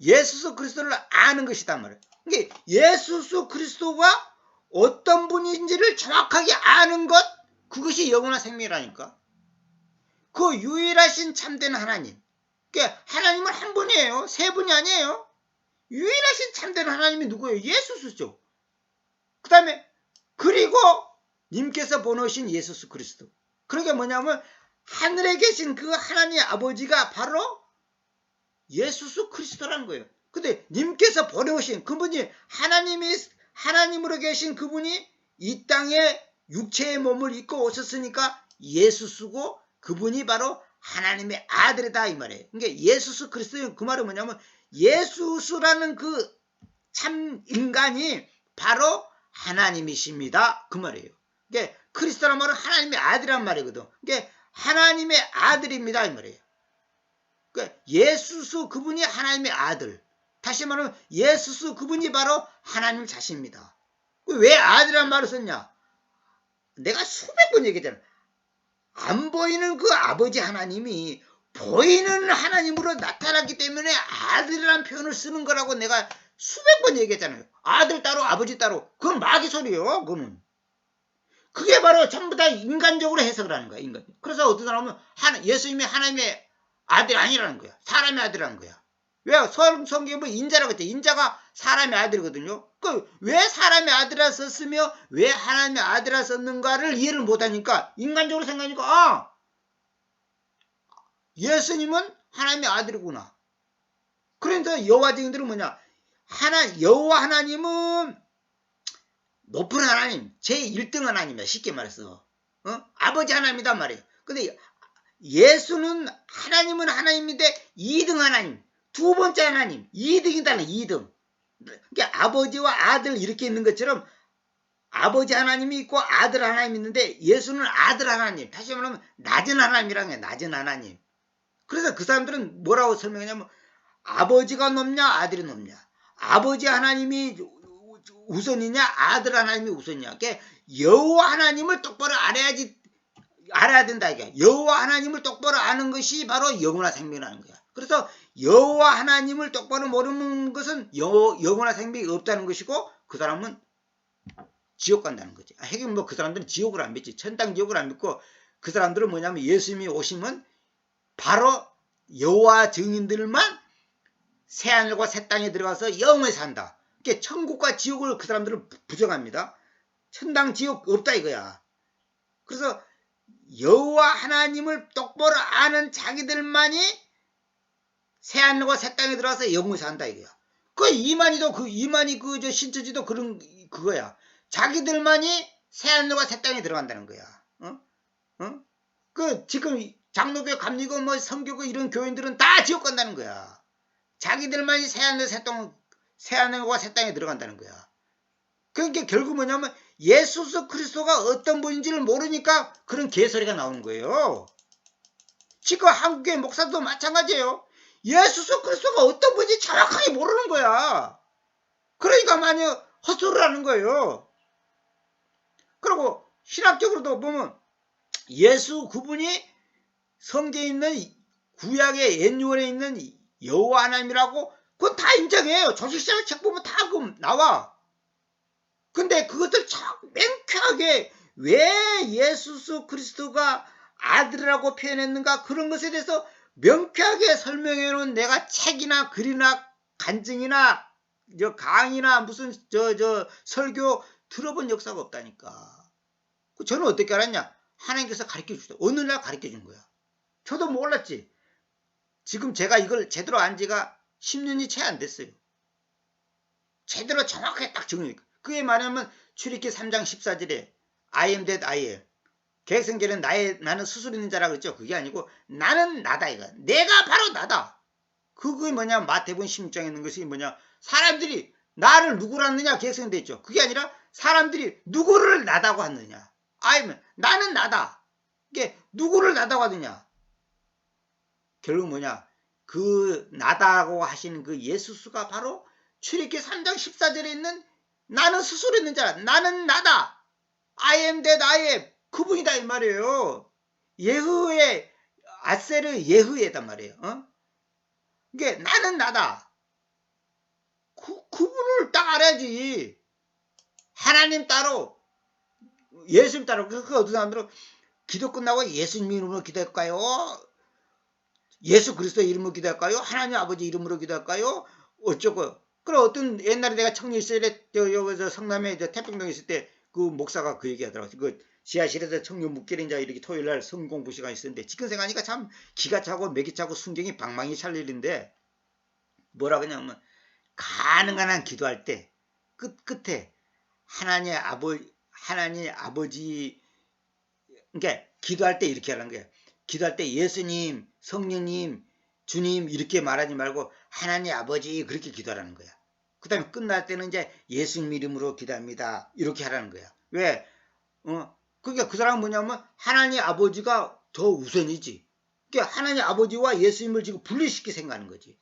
예수 그리스도를 아는 것이단 말이에요. 이게 예수 그리스도가 어떤 분인지를 정확하게 아는 것, 그것이 영원한 생명이라니까. 그 유일하신 참된 하나님. 그러니까 하나님은 한 분이에요. 세 분이 아니에요. 유일하신 참된 하나님이 누구예요? 예수죠. 그 다음에 그리고 님께서 보내신 예수 그리스도. 그러니까 뭐냐면 하늘에 계신 그 하나님 아버지가 바로 예수 그리스도라는 거예요. 근데 님께서 보내오신 그분이 하나님으로 계신 그분이 이 땅에 육체의 몸을 입고 오셨으니까 예수수고 그분이 바로 하나님의 아들이다 이 말이에요. 그러니까 예수 그리스도 그 말은 뭐냐면 예수수라는 그 참 인간이 바로 하나님이십니다 그 말이에요. 그러니까 그리스도란 말은 하나님의 아들이란 말이거든. 그러니까 하나님의 아들입니다 이 말이에요. 그러니까 예수수 그분이 하나님의 아들. 다시 말하면 예수수 그분이 바로 하나님 자신입니다. 왜 아들이란 말을 썼냐? 내가 수백 번 얘기했잖아. 안 보이는 그 아버지 하나님이 보이는 하나님으로 나타났기 때문에 아들이라는 표현을 쓰는 거라고 내가 수백 번 얘기했잖아요. 아들 따로 아버지 따로. 그건 마귀 소리예요. 그거는. 그게 바로 전부 다 인간적으로 해석을 하는 거야. 인간. 그래서 어떤 사람은 예수님이 하나님의 아들이 아니라는 거야. 사람의 아들이라는 거야. 왜? 성경에 보면 인자라고 했대. 인자가 사람의 아들이거든요. 왜 사람의 아들이라 썼으며 왜 하나님의 아들이라 썼는가를 이해를 못하니까 인간적으로 생각하니까 예수님은 하나님의 아들이구나. 그런데 여호와 증인들은 뭐냐? 여호와 하나님은 높은 하나님, 제1등 하나님이야. 쉽게 말해서. 아버지 하나님이단 말이에요. 근데 예수는 하나님은 하나님인데 2등 하나님, 두 번째 하나님, 2등이다는 2등. 그러니까 아버지와 아들 이렇게 있는 것처럼 아버지 하나님이 있고 아들 하나님이 있는데 예수는 아들 하나님, 다시 말하면 낮은 하나님이라는 거예요. 낮은 하나님. 그래서 그 사람들은 뭐라고 설명하냐면 아버지가 높냐 아들이 높냐, 아버지 하나님이 우선이냐 아들 하나님이 우선이냐. 그러니까 여호와 하나님을 똑바로 알아야 된다 이게. 여호와 하나님을 똑바로 아는 것이 바로 영원한 생명이라는 거야. 그래서 여호와 하나님을 똑바로 모르는 것은 영원한 생명이 없다는 것이고 그 사람은 지옥 간다는 거지. 하긴 뭐 그 사람들은 지옥을 안 믿지. 천당 지옥을 안 믿고 그 사람들은 뭐냐면 예수님이 오시면 바로 여호와 증인들만 새하늘과 새 땅에 들어가서 영원히 산다. 그러니까 천국과 지옥을 그 사람들은 부정합니다. 천당 지옥 없다 이거야. 그래서 여호와 하나님을 똑바로 아는 자기들만이 새하늘과 새 땅에 들어가서 영원히 산다 이거야. 그 이만희 저 신처지도 그런 그거야. 자기들만이 새하늘과 새 땅에 들어간다는 거야. 그 지금 장로교 감리교 뭐 성교교 이런 교인들은 다 지옥 간다는 거야. 자기들만이 새하늘과 새 땅에 들어간다는 거야. 그러니까 결국 뭐냐면 예수 그리스도가 어떤 분인지를 모르니까 그런 개소리가 나오는 거예요. 지금 한국의 목사도 마찬가지예요. 예수 그리스도가 어떤 분인지 정확하게 모르는 거야. 그러니까 많이 헛소리를 하는 거예요. 그리고 신학적으로도 보면 예수 그분이 성경에 있는 구약의 옛유언에 있는 여호와 하나님이라고 그건 다 인정해요. 조실시작 책 보면 다 그 나와. 근데 그것들 참 명쾌하게 왜 예수 그리스도가 아들이라고 표현했는가 그런 것에 대해서 명쾌하게 설명해 놓은 내가 책이나 글이나 간증이나 강의나 무슨 설교 들어본 역사가 없다니까. 저는 어떻게 알았냐? 하나님께서 가르쳐 주시다. 어느 날 가르쳐 준 거야. 저도 몰랐지. 지금 제가 이걸 제대로 안 지가 10년이 채 안 됐어요. 제대로 정확하게 딱 정리. 그게 말하면 출애굽기 3장 14절에 I am that I am. 개혁성경에는 나는 스스로 있는 자라 그랬죠. 그게 아니고 나는 나다 이거. 내가 바로 나다. 그게 뭐냐? 마태복음 16장에 있는 것이 뭐냐? 사람들이 나를 누구라 하느냐? 개혁성경에 있죠. 그게 아니라 사람들이 누구를 나다고 하느냐? 나는 나다. 이게 누구를 나다고 하느냐? 결국 뭐냐? 그 나다고 하시는 그 예수수가 바로 출애굽기 3장 14절에 있는 나는 스스로 있는 자라. 나는 나다. I am that I am. 그분이다 이 말이에요. 예흐의 아세르 예흐에단 말이에요. 이게 나는 나다. 그분을 딱 알아야지. 하나님 따로 예수님 따로. 그 어떤 사람들은 기도 끝나고 예수님 이름으로 기도할까요? 예수 그리스도 이름으로 기도할까요? 하나님 아버지 이름으로 기도할까요? 어쩌고. 그럼 어떤 옛날에 내가 청년 시절에 여기서 성남에 태평동에 있을 때 그 목사가 그 얘기하더라고요. 그 지하실에서 청년 묵결 이제 이렇게 토요일 날 성공부 시간 있었는데 지금 생각하니까 참 기가 차고 맥이 차고 순경이 방망이 찰 일인데 뭐라 그러냐면 가능한 한 기도할 때 끝에 하나님 아버지 그러니까 기도할 때 이렇게 하는 거예요. 기도할 때 예수님, 성령님, 주님 이렇게 말하지 말고 하나님 아버지 그렇게 기도하라는 거야. 그 다음에 끝날 때는 이제 예수님 이름으로 기도합니다. 이렇게 하라는 거야. 왜? 그러니까 그 사람은 뭐냐면 하나님 아버지가 더 우선이지. 그러니까 하나님 아버지와 예수님을 지금 분리시키 생각하는 거지.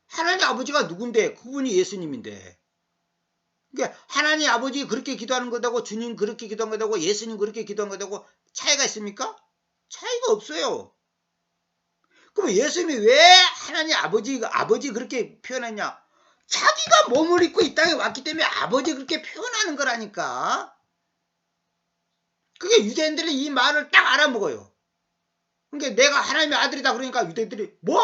하나님 아버지가 누군데? 그분이 예수님인데. 그러니까 하나님 아버지 그렇게 기도하는 거다고 주님 그렇게 기도한 거다고 예수님 그렇게 기도한 거다고 차이가 있습니까? 차이가 없어요. 그럼 예수님이 왜 하나님 아버지 그렇게 표현했냐? 자기가 몸을 입고 이 땅에 왔기 때문에 아버지 그렇게 표현하는 거라니까. 그게 유대인들이 이 말을 딱 알아먹어요. 그러니까 내가 하나님의 아들이다 그러니까 유대인들이 뭐?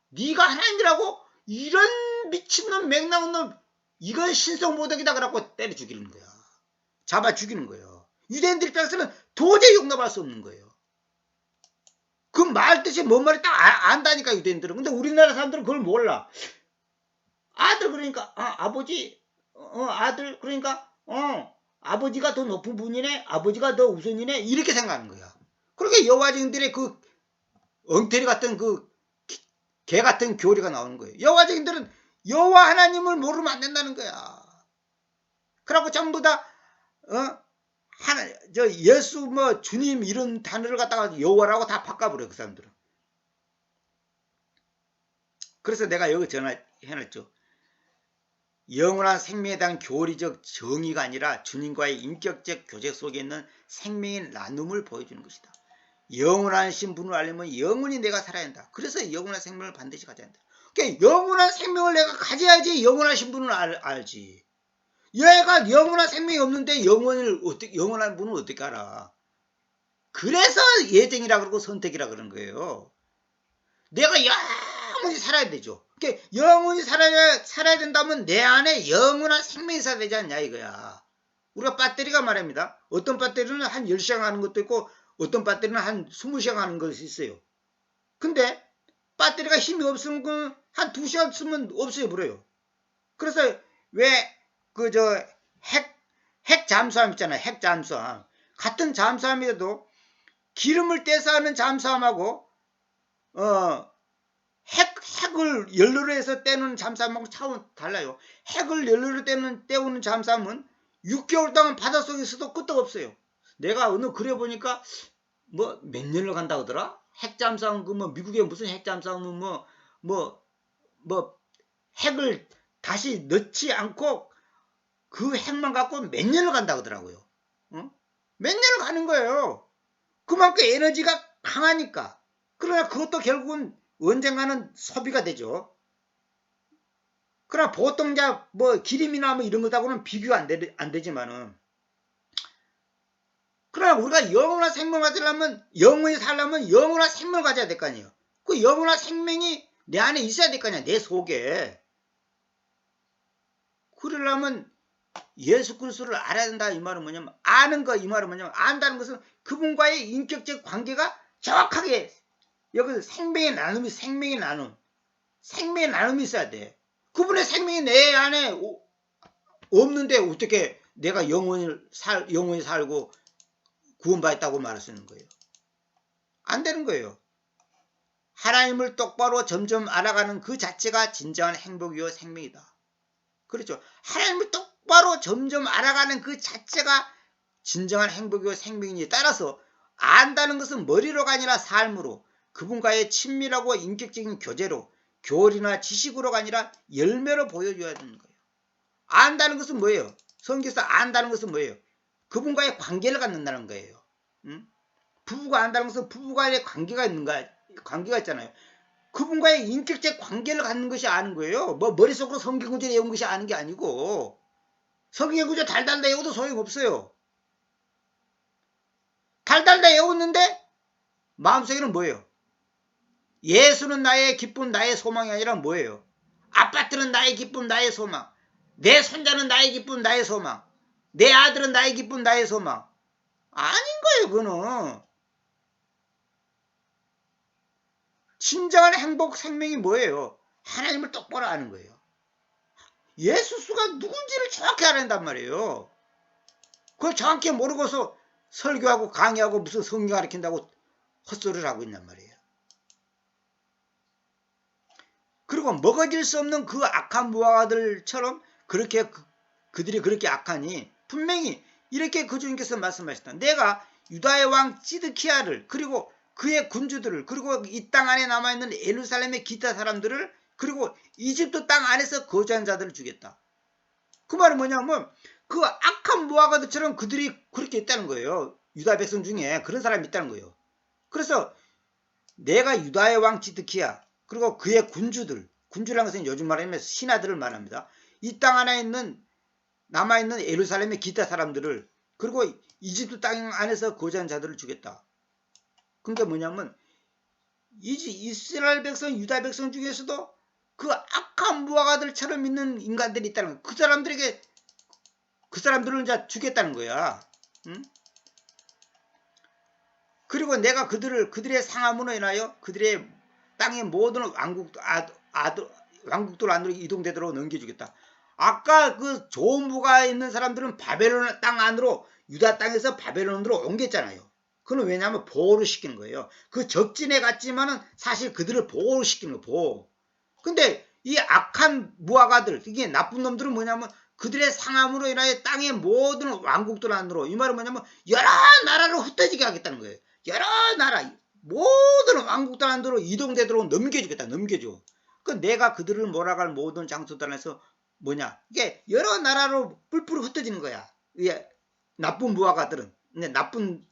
네가 하나님이라고? 이런 미친놈 맥나온 놈 이건 신성모독이다 그래갖고 때려 죽이는 거야. 잡아 죽이는 거예요. 유대인들 입장에서는 도저히 용납할 수 없는 거예요. 그 말 뜻이 뭔 말이 딱 안다니까 유대인들은. 근데 우리나라 사람들은 그걸 몰라. 아들 그러니까 아버지 아들 그러니까 아버지가 더 높은 분이네 아버지가 더 우선이네 이렇게 생각하는 거야. 그렇게 여호와증인들의 그 엉터리 같은 그 개 같은 교리가 나오는 거예요. 여호와증인들은 여호와 하나님을 모르면 안 된다는 거야. 그러고 전부 다 예수 뭐 주님 이런 단어를 갖다가 여호와라고 다 바꿔버려 그 사람들은. 그래서 내가 여기 전화해놨죠. 영원한 생명에 대한 교리적 정의가 아니라 주님과의 인격적 교제 속에 있는 생명의 나눔을 보여주는 것이다. 영원한 신분을 알려면 영원히 내가 살아야 한다. 그래서 영원한 생명을 반드시 가져야 한다. 그러니까 영원한 생명을 내가 가져야지 영원한 신분을 알지. 얘가 영원한 생명이 없는데 영원한 분을 어떻게 알아. 그래서 예정이라 그러고 선택이라 그러는 거예요. 내가 영원히 살아야 되죠. 그러니까 영원히 살아야 된다면 내 안에 영원한 생명이 있어야 되지 않냐 이거야. 우리가 배터리가 말입니다. 어떤 배터리는 한 10시간 하는 것도 있고 어떤 배터리는 한 20시간 하는 것이 있어요. 근데 배터리가 힘이 없으면 한 2시간 쓰면 없어져 버려요. 그래서 왜 핵 잠수함 있잖아요. 핵 잠수함. 같은 잠수함이라도 기름을 떼서 하는 잠수함하고 핵을 연료로 해서 떼는 잠수함하고 차원이 달라요. 핵을 연료로 떼우는 잠수함은 6개월 동안 바닷속에서도 끄떡없어요. 내가 어느 그려 보니까 뭐 몇 년을 간다 하더라. 핵잠수함 뭐 미국의 무슨 핵잠수함은 뭐 핵을 다시 넣지 않고 그 핵만 갖고 몇 년을 간다 하더라고요. 몇 년을 가는 거예요. 그만큼 에너지가 강하니까. 그러나 그것도 결국은 언젠가는 소비가 되죠. 그러나 보통 뭐 기름이나 뭐 이런 것하고는 비교가 안 되지만은. 그러나 우리가 영원한 생명을 가지려면 영원히 살려면 영원한 생명을 가져야 될 거 아니에요. 그 영원한 생명이 내 안에 있어야 될 거 아니야. 내 속에. 그러려면 예수 그리스도를 알아야 된다 이 말은 뭐냐면 아는 거 이 말은 뭐냐면 안다는 것은 그분과의 인격적 관계가 정확하게 여기 생명의 나눔이 생명의 나눔이 있어야 돼. 그분의 생명이 내 안에 없는데 어떻게 내가 영원히 살고 구원받았다고 말할 수 있는 거예요. 안 되는 거예요. 하나님을 똑바로 점점 알아가는 그 자체가 진정한 행복이요 생명이다. 그렇죠. 하나님을 똑바로 점점 알아가는 그 자체가 진정한 행복이요 생명이니 따라서 안다는 것은 머리로가 아니라 삶으로 그분과의 친밀하고 인격적인 교제로 교리나 지식으로가 아니라 열매로 보여줘야 되는 거예요. 안다는 것은 뭐예요? 성경에서 안다는 것은 뭐예요? 그분과의 관계를 갖는다는 거예요. 응? 부부가 한다는 것은 부부간의 관계가 있잖아요. 그분과의 인격적 관계를 갖는 것이 아는 거예요. 뭐 머릿속으로 성경 구절 외운 것이 아는 게 아니고, 성경 구절 달달달 외워도 소용없어요. 달달달 외웠는데 마음속에는 뭐예요? 예수는 나의 기쁨, 나의 소망이 아니라 뭐예요? 아파트는 나의 기쁨, 나의 소망. 내 손자는 나의 기쁨, 나의 소망. 내 아들은 나의 기쁨, 나의 소망. 아닌 거예요, 그거는. 진정한 행복 생명이 뭐예요? 하나님을 똑바로 아는 거예요. 예수가 누군지를 정확히 알아야 한단 말이에요. 그걸 정확히 모르고서 설교하고 강의하고 무슨 성경 가르친다고 헛소리를 하고 있단 말이에요. 그리고 먹어질 수 없는 그 악한 무화과들처럼 그렇게 그들이 그렇게 악하니 분명히 이렇게 그 주님께서 말씀하셨다. 내가 유다의 왕 시드키야를 그리고 그의 군주들을 그리고 이 땅 안에 남아있는 예루살렘의 기타 사람들을 그리고 이집트 땅 안에서 거주한 자들을 주겠다. 그 말은 뭐냐면 그 악한 무화과들처럼 그들이 그렇게 있다는 거예요. 유다 백성 중에 그런 사람이 있다는 거예요. 그래서 내가 유다의 왕 시드키야 그리고 그의 군주라는 것은 요즘 말하면 신하들을 말합니다. 이 땅 안에 있는 남아있는 예루살렘의 기타 사람들을 그리고 이집트 땅 안에서 거주한 자들을 주겠다. 그게 뭐냐면 이스라엘 백성 유다 백성 중에서도 그 악한 무화과들처럼 있는 인간들이 있다는 거야. 그 사람들을 이제 주겠다는 거야. 응? 그리고 내가 그들의 상함으로 인하여 그들의 땅의 모든 왕국들 안으로 이동되도록 넘겨주겠다. 아까 그 좋은 부가 있는 사람들은 바벨론 땅 안으로 유다 땅에서 바벨론으로 옮겼잖아요. 그건 왜냐하면 보호를 시키는 거예요. 그 적진에 갔지만은 사실 그들을 보호를 시키는 거예요. 보호. 근데 이 악한 무화과들 이게 나쁜 놈들은 뭐냐면 그들의 상함으로 인하여 땅의 모든 왕국들 안으로 이 말은 뭐냐면 여러 나라로 흩어지게 하겠다는 거예요. 여러 나라 모든 왕국들 안으로 이동되도록 넘겨주겠다. 넘겨줘. 그 내가 그들을 몰아갈 모든 장소들 안에서 뭐냐 이게 여러 나라로 뿔뿔이 흩어지는 거야. 이게 나쁜 무화과들은 나쁜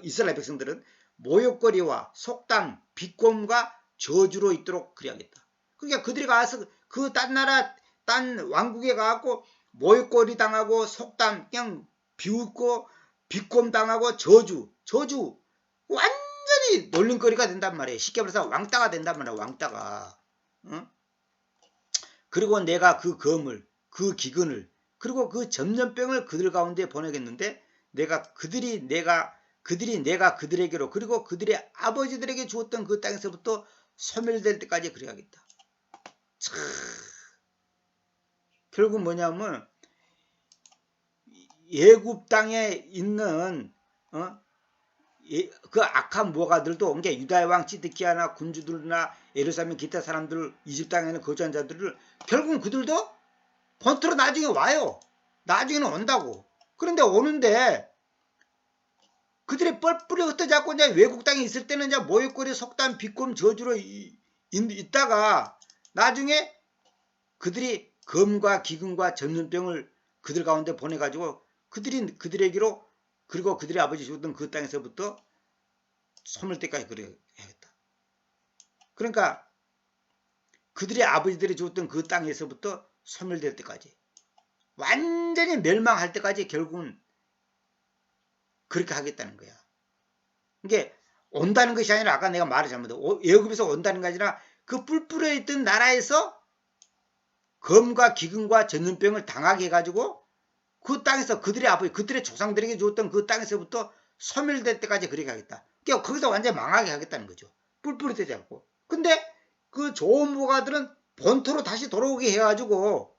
이스라엘 백성들은 모욕거리와 속담, 비꼼과 저주로 있도록 그래야겠다. 그러니까 그들이 가서 그 딴 나라 딴 왕국에 가고 모욕거리 당하고 속담 그냥 비웃고 비꼼 당하고 저주 완전히 놀림거리가 된단 말이에요. 쉽게 말해서 왕따가 된단 말이에요. 왕따가. 응? 그리고 내가 그 검을 그 기근을 그리고 그 전염병을 그들 가운데 보내겠는데 그들이 내가 그들에게로 그리고 그들의 아버지들에게 주었던 그 땅에서부터 소멸될 때까지 그래야겠다. 참, 결국 뭐냐면 예굽 땅에 있는 그 악한 무화과들도 이게 유다의 왕 시드키야나 군주들이나 예루살렘 기타 사람들 이집 땅에는 거주한 자들을 결국은 그들도 본토로 나중에 와요. 나중에는 온다고. 그런데 오는데 그들의 뻘뿌리 흩어져갖고 이제 외국 땅에 있을 때는 이제 모욕거리, 속담, 비꼼, 저주로 있다가 나중에 그들이 검과 기근과 전염병을 그들 가운데 보내가지고 그들에게로 그리고 그들의 아버지 주었던 그 땅에서부터 소멸 때까지 그래 야겠다. 그러니까 그들의 아버지들이 주었던 그 땅에서부터 소멸될 때까지 완전히 멸망할 때까지 결국은 그렇게 하겠다는 거야. 이게 온다는 것이 아니라 아까 내가 말을 잘못했어. 애굽에서 온다는 게 아니라 그 뿔뿔에 있던 나라에서 검과 기근과 전염병을 당하게 해가지고 그 땅에서 그들의 아버지 그들의 조상들에게 주었던 그 땅에서부터 소멸될 때까지 그렇게 하겠다. 그러니까 거기서 완전히 망하게 하겠다는 거죠. 뿔뿔이 되지 않고. 근데 그 좋은 무화과들은 본토로 다시 돌아오게 해가지고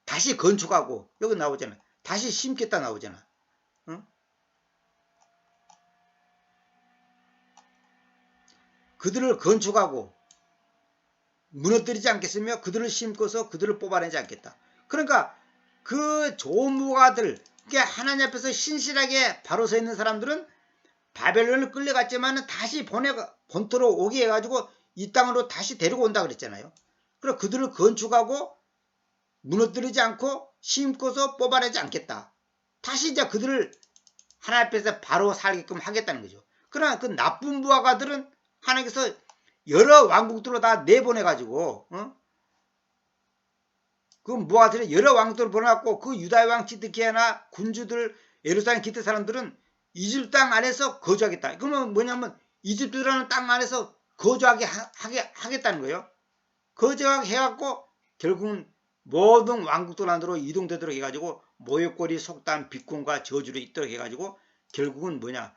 다시 건축하고 여기 나오잖아. 다시 심겠다 나오잖아. 응? 그들을 건축하고 무너뜨리지 않겠으며 그들을 심고서 그들을 뽑아내지 않겠다. 그러니까 그 좋은 무화과들 하나님 앞에서 신실하게 바로 서 있는 사람들은 바벨론을 끌려갔지만 다시 본토로 오게 해가지고 이 땅으로 다시 데리고 온다 그랬잖아요. 그래서 그들을 건축하고 무너뜨리지 않고 심고서 뽑아내지 않겠다. 다시 이제 그들을 하나님 앞에서 바로 살게끔 하겠다는 거죠. 그러나 그 나쁜 무화과들은 하나님께서 여러 왕국들로 다 내보내가지고 그 무화과들이 여러 왕국들을 보내갖고 그 유다의 왕 지드기야나 군주들 예루살렘 기타 사람들은 이집트 땅 안에서 거주하겠다. 그러면 뭐냐면 이집트라는 땅 안에서 거주하게 하겠다는 거예요. 거주하게 해갖고 결국은 모든 왕국들 안으로 이동되도록 해가지고 모욕거리, 속단, 비권과 저주를 있도록 해가지고 결국은 뭐냐,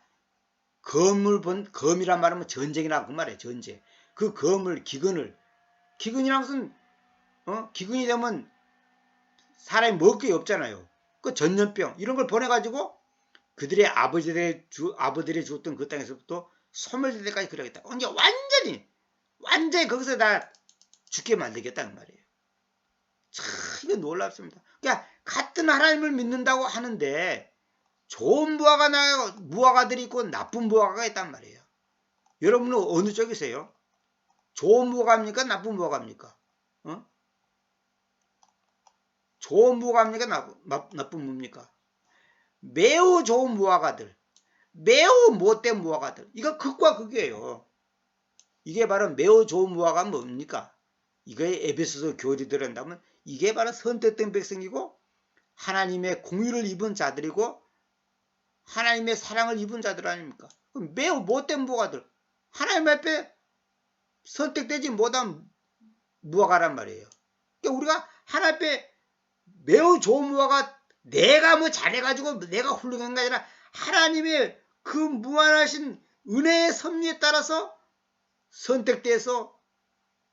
검이란 말하면 전쟁이라고 그 말이에요. 전쟁. 그 기근이란 것은 기근이 되면 사람이 먹을 게 없잖아요. 그 전염병 이런 걸 보내가지고 그들의 아버들이 죽었던 그 땅에서부터 소멸될 때까지 그러겠다. 이제 완전히 거기서 다 죽게 만들겠다는 말이에요. 참 이거 놀랍습니다. 그러니까 같은 하나님을 믿는다고 하는데 좋은 무화과들이 있고 나쁜 무화과가 있단 말이에요. 여러분은 어느 쪽이세요? 좋은 무화과입니까? 나쁜 무화과입니까? 좋은 무화과입니까? 나쁜 무입니까? 매우 좋은 무화과들, 매우 못된 무화과들. 이거 극과 극이에요. 이게 바로 매우 좋은 무화과는 뭡니까? 이거에 에베소서 교리 들은다면 이게 바로 선택된 백성이고 하나님의 공의를 입은 자들이고 하나님의 사랑을 입은 자들 아닙니까? 매우 못된 무화과들, 하나님 앞에 선택되지 못한 무화과란 말이에요. 그러니까 우리가 하나님 앞에 매우 좋은 무화과, 내가 뭐 잘해가지고 내가 훌륭한 게 아니라 하나님의 그 무한하신 은혜의 섭리에 따라서 선택돼서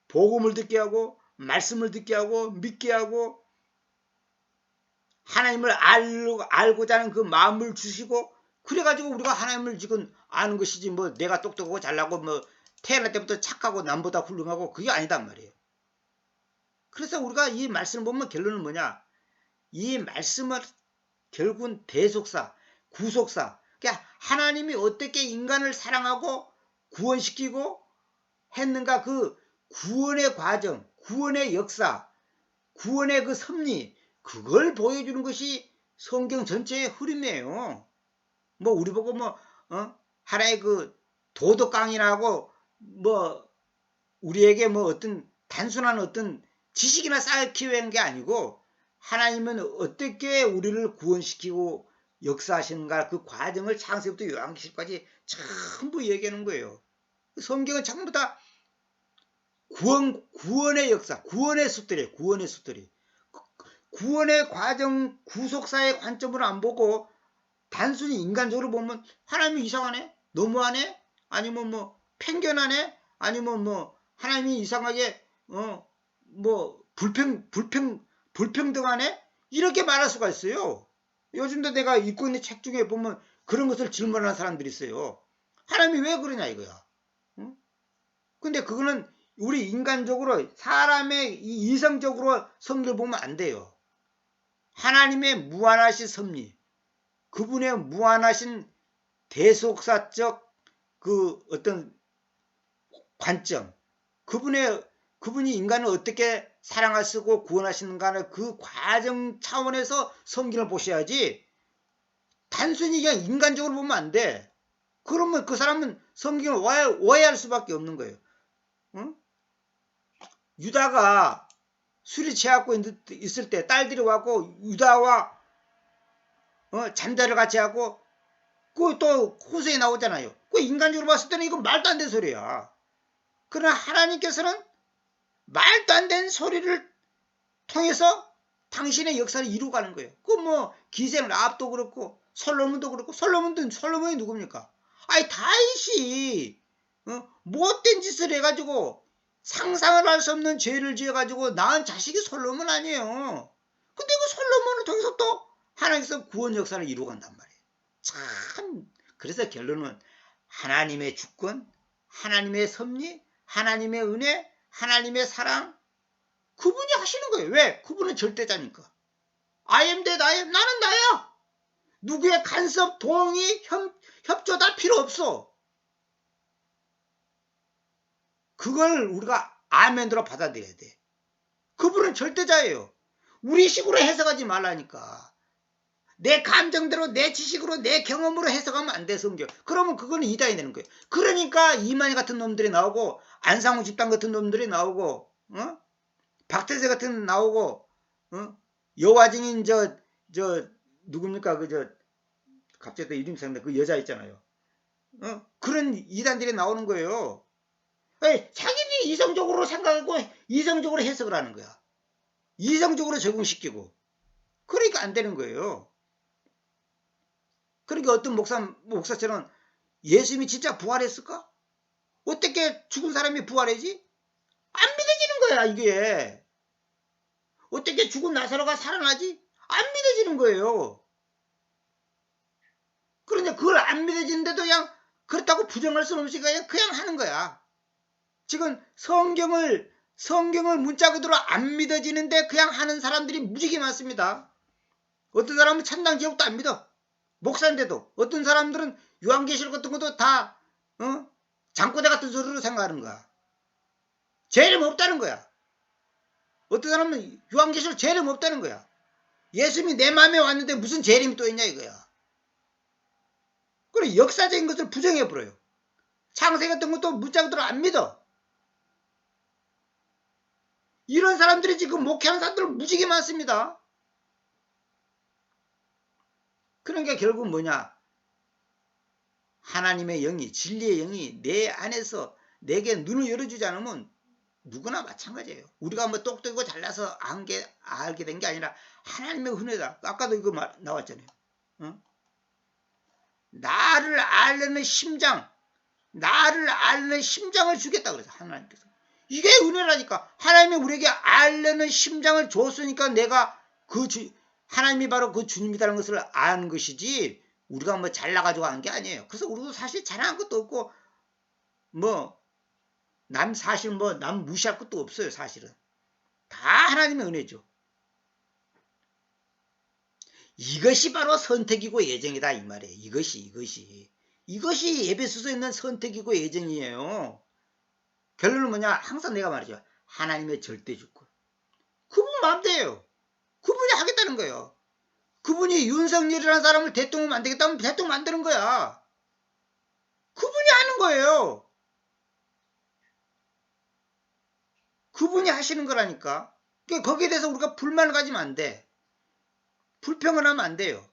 복음을 듣게 하고 말씀을 듣게 하고 믿게 하고 하나님을 알고자 하는 그 마음을 주시고, 그래가지고 우리가 하나님을 지금 아는 것이지 뭐 내가 똑똑하고 잘나고 뭐 태어날 때부터 착하고 남보다 훌륭하고 그게 아니단 말이에요. 그래서 우리가 이 말씀을 보면 결론은 뭐냐, 이 말씀은 결국은 대속사, 구속사, 그러니까 하나님이 어떻게 인간을 사랑하고 구원시키고 했는가, 그 구원의 과정, 구원의 역사, 구원의 그 섭리, 그걸 보여주는 것이 성경 전체의 흐름이에요. 뭐 우리 보고 뭐 하나의 그 도덕 강의라고 뭐 우리에게 뭐 어떤 단순한 어떤 지식이나 쌓기 위한 게 아니고 하나님은 어떻게 우리를 구원시키고 역사하시는가, 그 과정을 창세부터 요한계시까지 전부 얘기하는 거예요. 성경은 전부 다 구원의 역사, 구원의 숫들이에요. 구원의 숫들이. 구원의 과정, 구속사의 관점으로 안 보고 단순히 인간적으로 보면 하나님이 이상하네? 너무하네? 아니면 뭐 편견하네? 아니면 뭐 하나님이 이상하게 뭐 불평등하네? 이렇게 말할 수가 있어요. 요즘도 내가 읽고 있는 책 중에 보면 그런 것을 질문하는 사람들이 있어요. 하나님이 왜 그러냐 이거야. 근데 그거는 우리 인간적으로 사람의 이성적으로 성경을 보면 안 돼요. 하나님의 무한하신 섭리, 그분의 무한하신 대속사적 그 어떤 관점, 그분이 인간을 어떻게 사랑하시고 구원하시는가는 그 과정 차원에서 성경을 보셔야지 단순히 그냥 인간적으로 보면 안 돼. 그러면 그 사람은 성경을 오해할 수밖에 없는 거예요. 응? 유다가 술이 취하고 있을 때 딸들이 와고 유다와 잠자를 같이 하고 그 또 호수에 나오잖아요. 그 인간적으로 봤을 때는 이건 말도 안 되는 소리야. 그러나 하나님께서는 말도 안 되는 소리를 통해서 당신의 역사를 이루어가는 거예요. 그 뭐 기생 라합도 그렇고 솔로몬도 그렇고, 솔로몬이 누굽니까? 아니 다윗이 못된 짓을 해가지고 상상을 할 수 없는 죄를 지어가지고 낳은 자식이 솔로몬 아니에요. 근데 그 솔로몬을 통해서 또 하나님께서 구원 역사를 이루어간단 말이에요. 참, 그래서 결론은 하나님의 주권, 하나님의 섭리, 하나님의 은혜, 하나님의 사랑, 그분이 하시는 거예요. 왜? 그분은 절대자니까. I am that I am. 나는 나야. 누구의 간섭, 동의, 협조 다 필요 없어. 그걸 우리가 아멘으로 받아들여야 돼. 그분은 절대자예요. 우리 식으로 해석하지 말라니까. 내 감정대로 내 지식으로 내 경험으로 해석하면 안 돼 성경. 그러면 그거는 이단이 되는 거예요. 그러니까 이만희 같은 놈들이 나오고 안상우 집단 같은 놈들이 나오고 박태세 같은 나오고 여화 증인 저 누굽니까 갑자기 또 이름 생각나 그 여자 있잖아요. 그런 이단들이 나오는 거예요. 아니, 자기들이 이성적으로 생각하고 이성적으로 해석을 하는 거야. 이성적으로 적응시키고. 그러니까 안 되는 거예요. 그러니까 어떤 목사처럼 예수님이 진짜 부활했을까? 어떻게 죽은 사람이 부활하지? 안 믿어지는 거야 이게. 어떻게 죽은 나사로가 살아나지? 안 믿어지는 거예요. 그런데 그걸 안 믿어지는데도 그냥 그렇다고 부정할 수는 없으니까 그냥 하는 거야. 지금 성경을 문자 그대로 안 믿어지는데 그냥 하는 사람들이 무지개 많습니다. 어떤 사람은 천당 지옥도 안 믿어. 목사인데도. 어떤 사람들은 요한계시록 같은 것도 다 장꼬대 같은 소리로 생각하는 거야. 재림 없다는 거야. 어떤 사람은 요한계시록 재림 없다는 거야. 예수님이 내 마음에 왔는데 무슨 재림이 또 있냐 이거야. 그리고 역사적인 것을 부정해버려요. 창세 같은 것도 문자 그대로 안 믿어. 이런 사람들이 지금 목회하는 사람들 무지개 많습니다. 그러니까 결국 뭐냐? 하나님의 영이 진리의 영이 내 안에서 내게 눈을 열어주지 않으면 누구나 마찬가지예요. 우리가 뭐 똑똑하고 잘나서 알게 된 게 아니라 하나님의 은혜다. 아까도 이거 나왔잖아요. 나를 알려는 심장, 나를 알려는 심장을 주겠다 그래서 하나님께서. 이게 은혜라니까. 하나님이 우리에게 알려는 심장을 줬으니까 내가 하나님이 바로 그 주님이라는 것을 아는 것이지 우리가 뭐 잘나가지고 한 게 아니에요. 그래서 우리도 사실 잘한 것도 없고 남 무시할 것도 없어요. 사실은 다 하나님의 은혜죠. 이것이 바로 선택이고 예정이다 이 말이에요. 이것이 에베소서에 있는 선택이고 예정이에요. 결론은 뭐냐? 항상 내가 말이죠. 하나님의 절대 주권. 그분 마음대로예요. 그분이 하겠다는 거예요. 그분이 윤석열이라는 사람을 대통령 만들겠다면 대통령 만드는 거야. 그분이 하는 거예요. 그분이 하시는 거라니까. 그러니까 거기에 대해서 우리가 불만을 가지면 안 돼. 불평을 하면 안 돼요.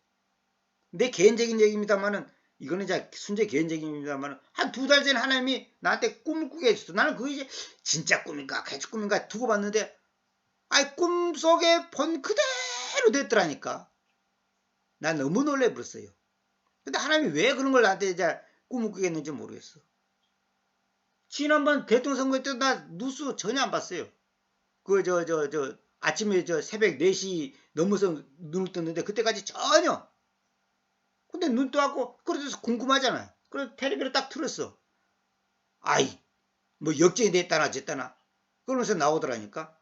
내 개인적인 얘기입니다만은 이거는 이제 순전히 개인적인 얘기입니다만은 한 2달 전에 하나님이 나한테 꿈을 꾸게 해줬어. 나는 그게 이제 진짜 꿈인가 가짜 꿈인가 두고 봤는데 꿈속에 본 그대로 됐더라니까. 난 너무 놀래버렸어요. 근데 하나님이 왜 그런 걸 나한테 이제 꿈을 꾸게 했는지 모르겠어. 지난번 대통령 선거 때도 나 뉴스 전혀 안 봤어요. 아침에 새벽 4시 넘어서 눈을 떴는데 그때까지 전혀. 근데 눈 떠갖고 그래서 궁금하잖아요. 그래서 텔레비를 딱 틀었어. 뭐 역전이 됐다나 졌다나 그러면서 나오더라니까.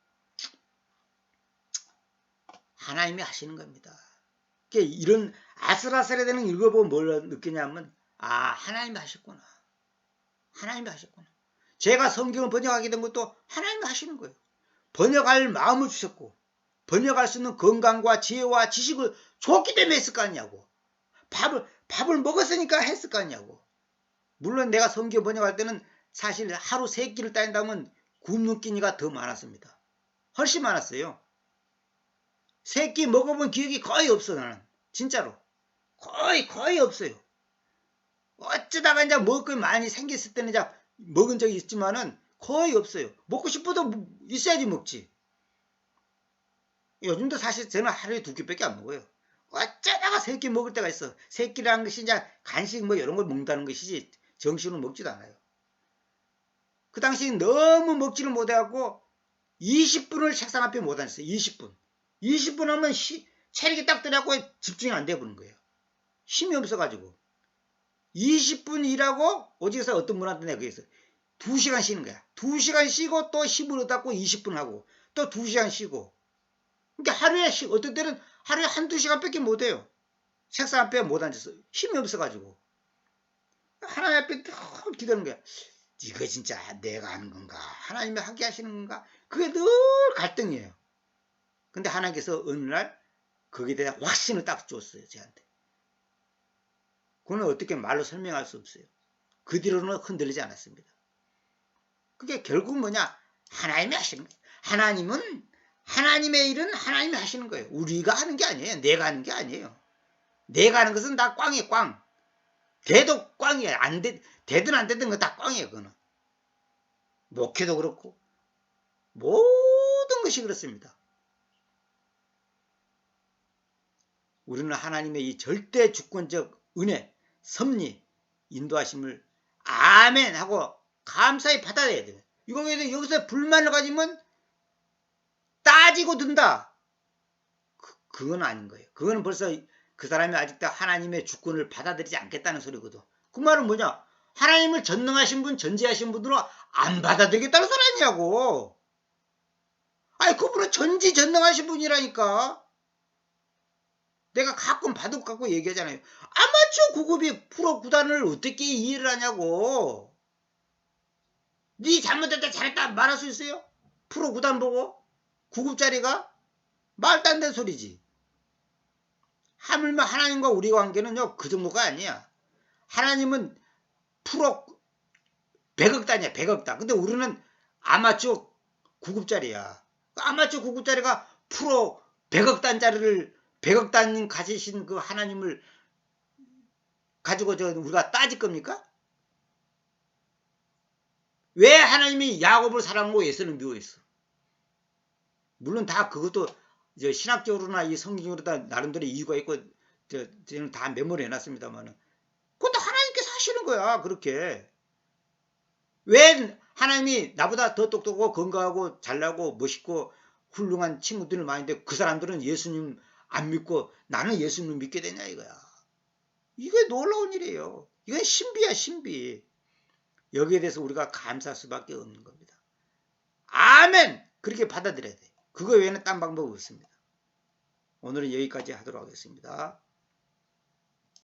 하나님이 하시는 겁니다. 이런 아슬아슬해되는 읽어보면 뭘 느끼냐면 하나님이 하셨구나. 하나님이 하셨구나. 제가 성경을 번역하게 된 것도 하나님이 하시는 거예요. 번역할 마음을 주셨고 번역할 수 있는 건강과 지혜와 지식을 줬기 때문에 했을 거 아니냐고. 밥을 먹었으니까 했을 거 아니냐고. 물론 내가 성경 번역할 때는 사실 하루 3끼를 따진다면 굶는 끼니가 더 많았습니다. 훨씬 많았어요. 3끼 먹어본 기억이 거의 없어 나는. 진짜로. 거의 없어요. 어쩌다가 이제 먹을 거 많이 생겼을 때는 이제 먹은 적이 있지만은 거의 없어요. 먹고 싶어도 있어야지 먹지. 요즘도 사실 저는 하루에 2끼밖에 안 먹어요. 어쩌다가 3끼 먹을 때가 있어. 3끼라는 것이 이제 간식 뭐 이런 걸 먹는다는 것이지 정식으로 먹지도 않아요. 그 당시 너무 먹지를 못해갖고 20분을 책상 앞에 못 앉았어요. 20분 하면 체력이 딱 들어갖고 집중이 안 돼버린 거예요. 힘이 없어가지고 20분 일하고 오직에서 어떤 분한테 내가 그랬어. 2시간 쉬는 거야. 2시간 쉬고 또 힘을 얻고 20분 하고 또 2시간 쉬고. 그러니까 하루에 어떤 때는 하루에 1-2시간밖에 못해요. 책상 앞에 못 앉았어. 힘이 없어가지고. 하나님 앞에 늘 기도하는 거야. 이거 진짜 내가 하는 건가? 하나님이 하게 하시는 건가? 그게 늘 갈등이에요. 근데 하나님께서 어느 날 거기에 대한 확신을 딱 줬어요. 저한테. 그건 어떻게 말로 설명할 수 없어요. 그 뒤로는 흔들리지 않았습니다. 그게 결국 뭐냐? 하나님이 하시는 거예요. 하나님은 하나님의 일은 하나님이 하시는 거예요. 우리가 하는 게 아니에요. 내가 하는 게 아니에요. 내가 하는 것은 다 꽝이에요. 꽝. 돼도 꽝이에요. 되든 안 되든 거 다 꽝이에요. 그거는. 목회도 그렇고 모든 것이 그렇습니다. 우리는 하나님의 이 절대 주권적 은혜, 섭리, 인도하심을 아멘 하고 감사히 받아야 돼요. 이거 여기서 불만을 가지면 따지고 든다. 그건 아닌 거예요. 그거는 벌써 그 사람이 아직도 하나님의 주권을 받아들이지 않겠다는 소리거든. 그 말은 뭐냐? 하나님을 전능하신 분, 전지하신 분들은 안 받아들이겠다는 소리 아니냐고. 아니 그분은 전지전능하신 분이라니까. 내가 가끔 바둑 갖고 얘기하잖아요. 아마추어 9급이 프로 구단을 어떻게 이해를 하냐고. 네 잘못했다 잘했다 말할 수 있어요? 프로 구단 보고 9급짜리가 말도 안 되는 소리지. 하물며 하나님과 우리 관계는요 그 정도가 아니야. 하나님은 프로 100억 단이야. 100억 단. 근데 우리는 아마추어 9급짜리야. 아마추어 9급짜리가 프로 100억 단짜리를 100억 단 가지신 그 하나님을 가지고 우리가 따질 겁니까? 왜 하나님이 야곱을 사랑하고 에서를 미워했어? 물론 다 그것도 신학적으로나 이 성경으로 다 나름대로 이유가 있고 저는 다 메모를 해놨습니다만 그것도 하나님께서 하시는 거야. 그렇게. 왜 하나님이 나보다 더 똑똑하고 건강하고 잘나고 멋있고 훌륭한 친구들을 많이 있는데 그 사람들은 예수님 안 믿고 나는 예수님을 믿게 되냐 이거야. 이게 놀라운 일이에요. 이건 신비야 신비. 여기에 대해서 우리가 감사할 수밖에 없는 겁니다. 아멘! 그렇게 받아들여야 돼. 그거 외에는 딴 방법이 없습니다. 오늘은 여기까지 하도록 하겠습니다.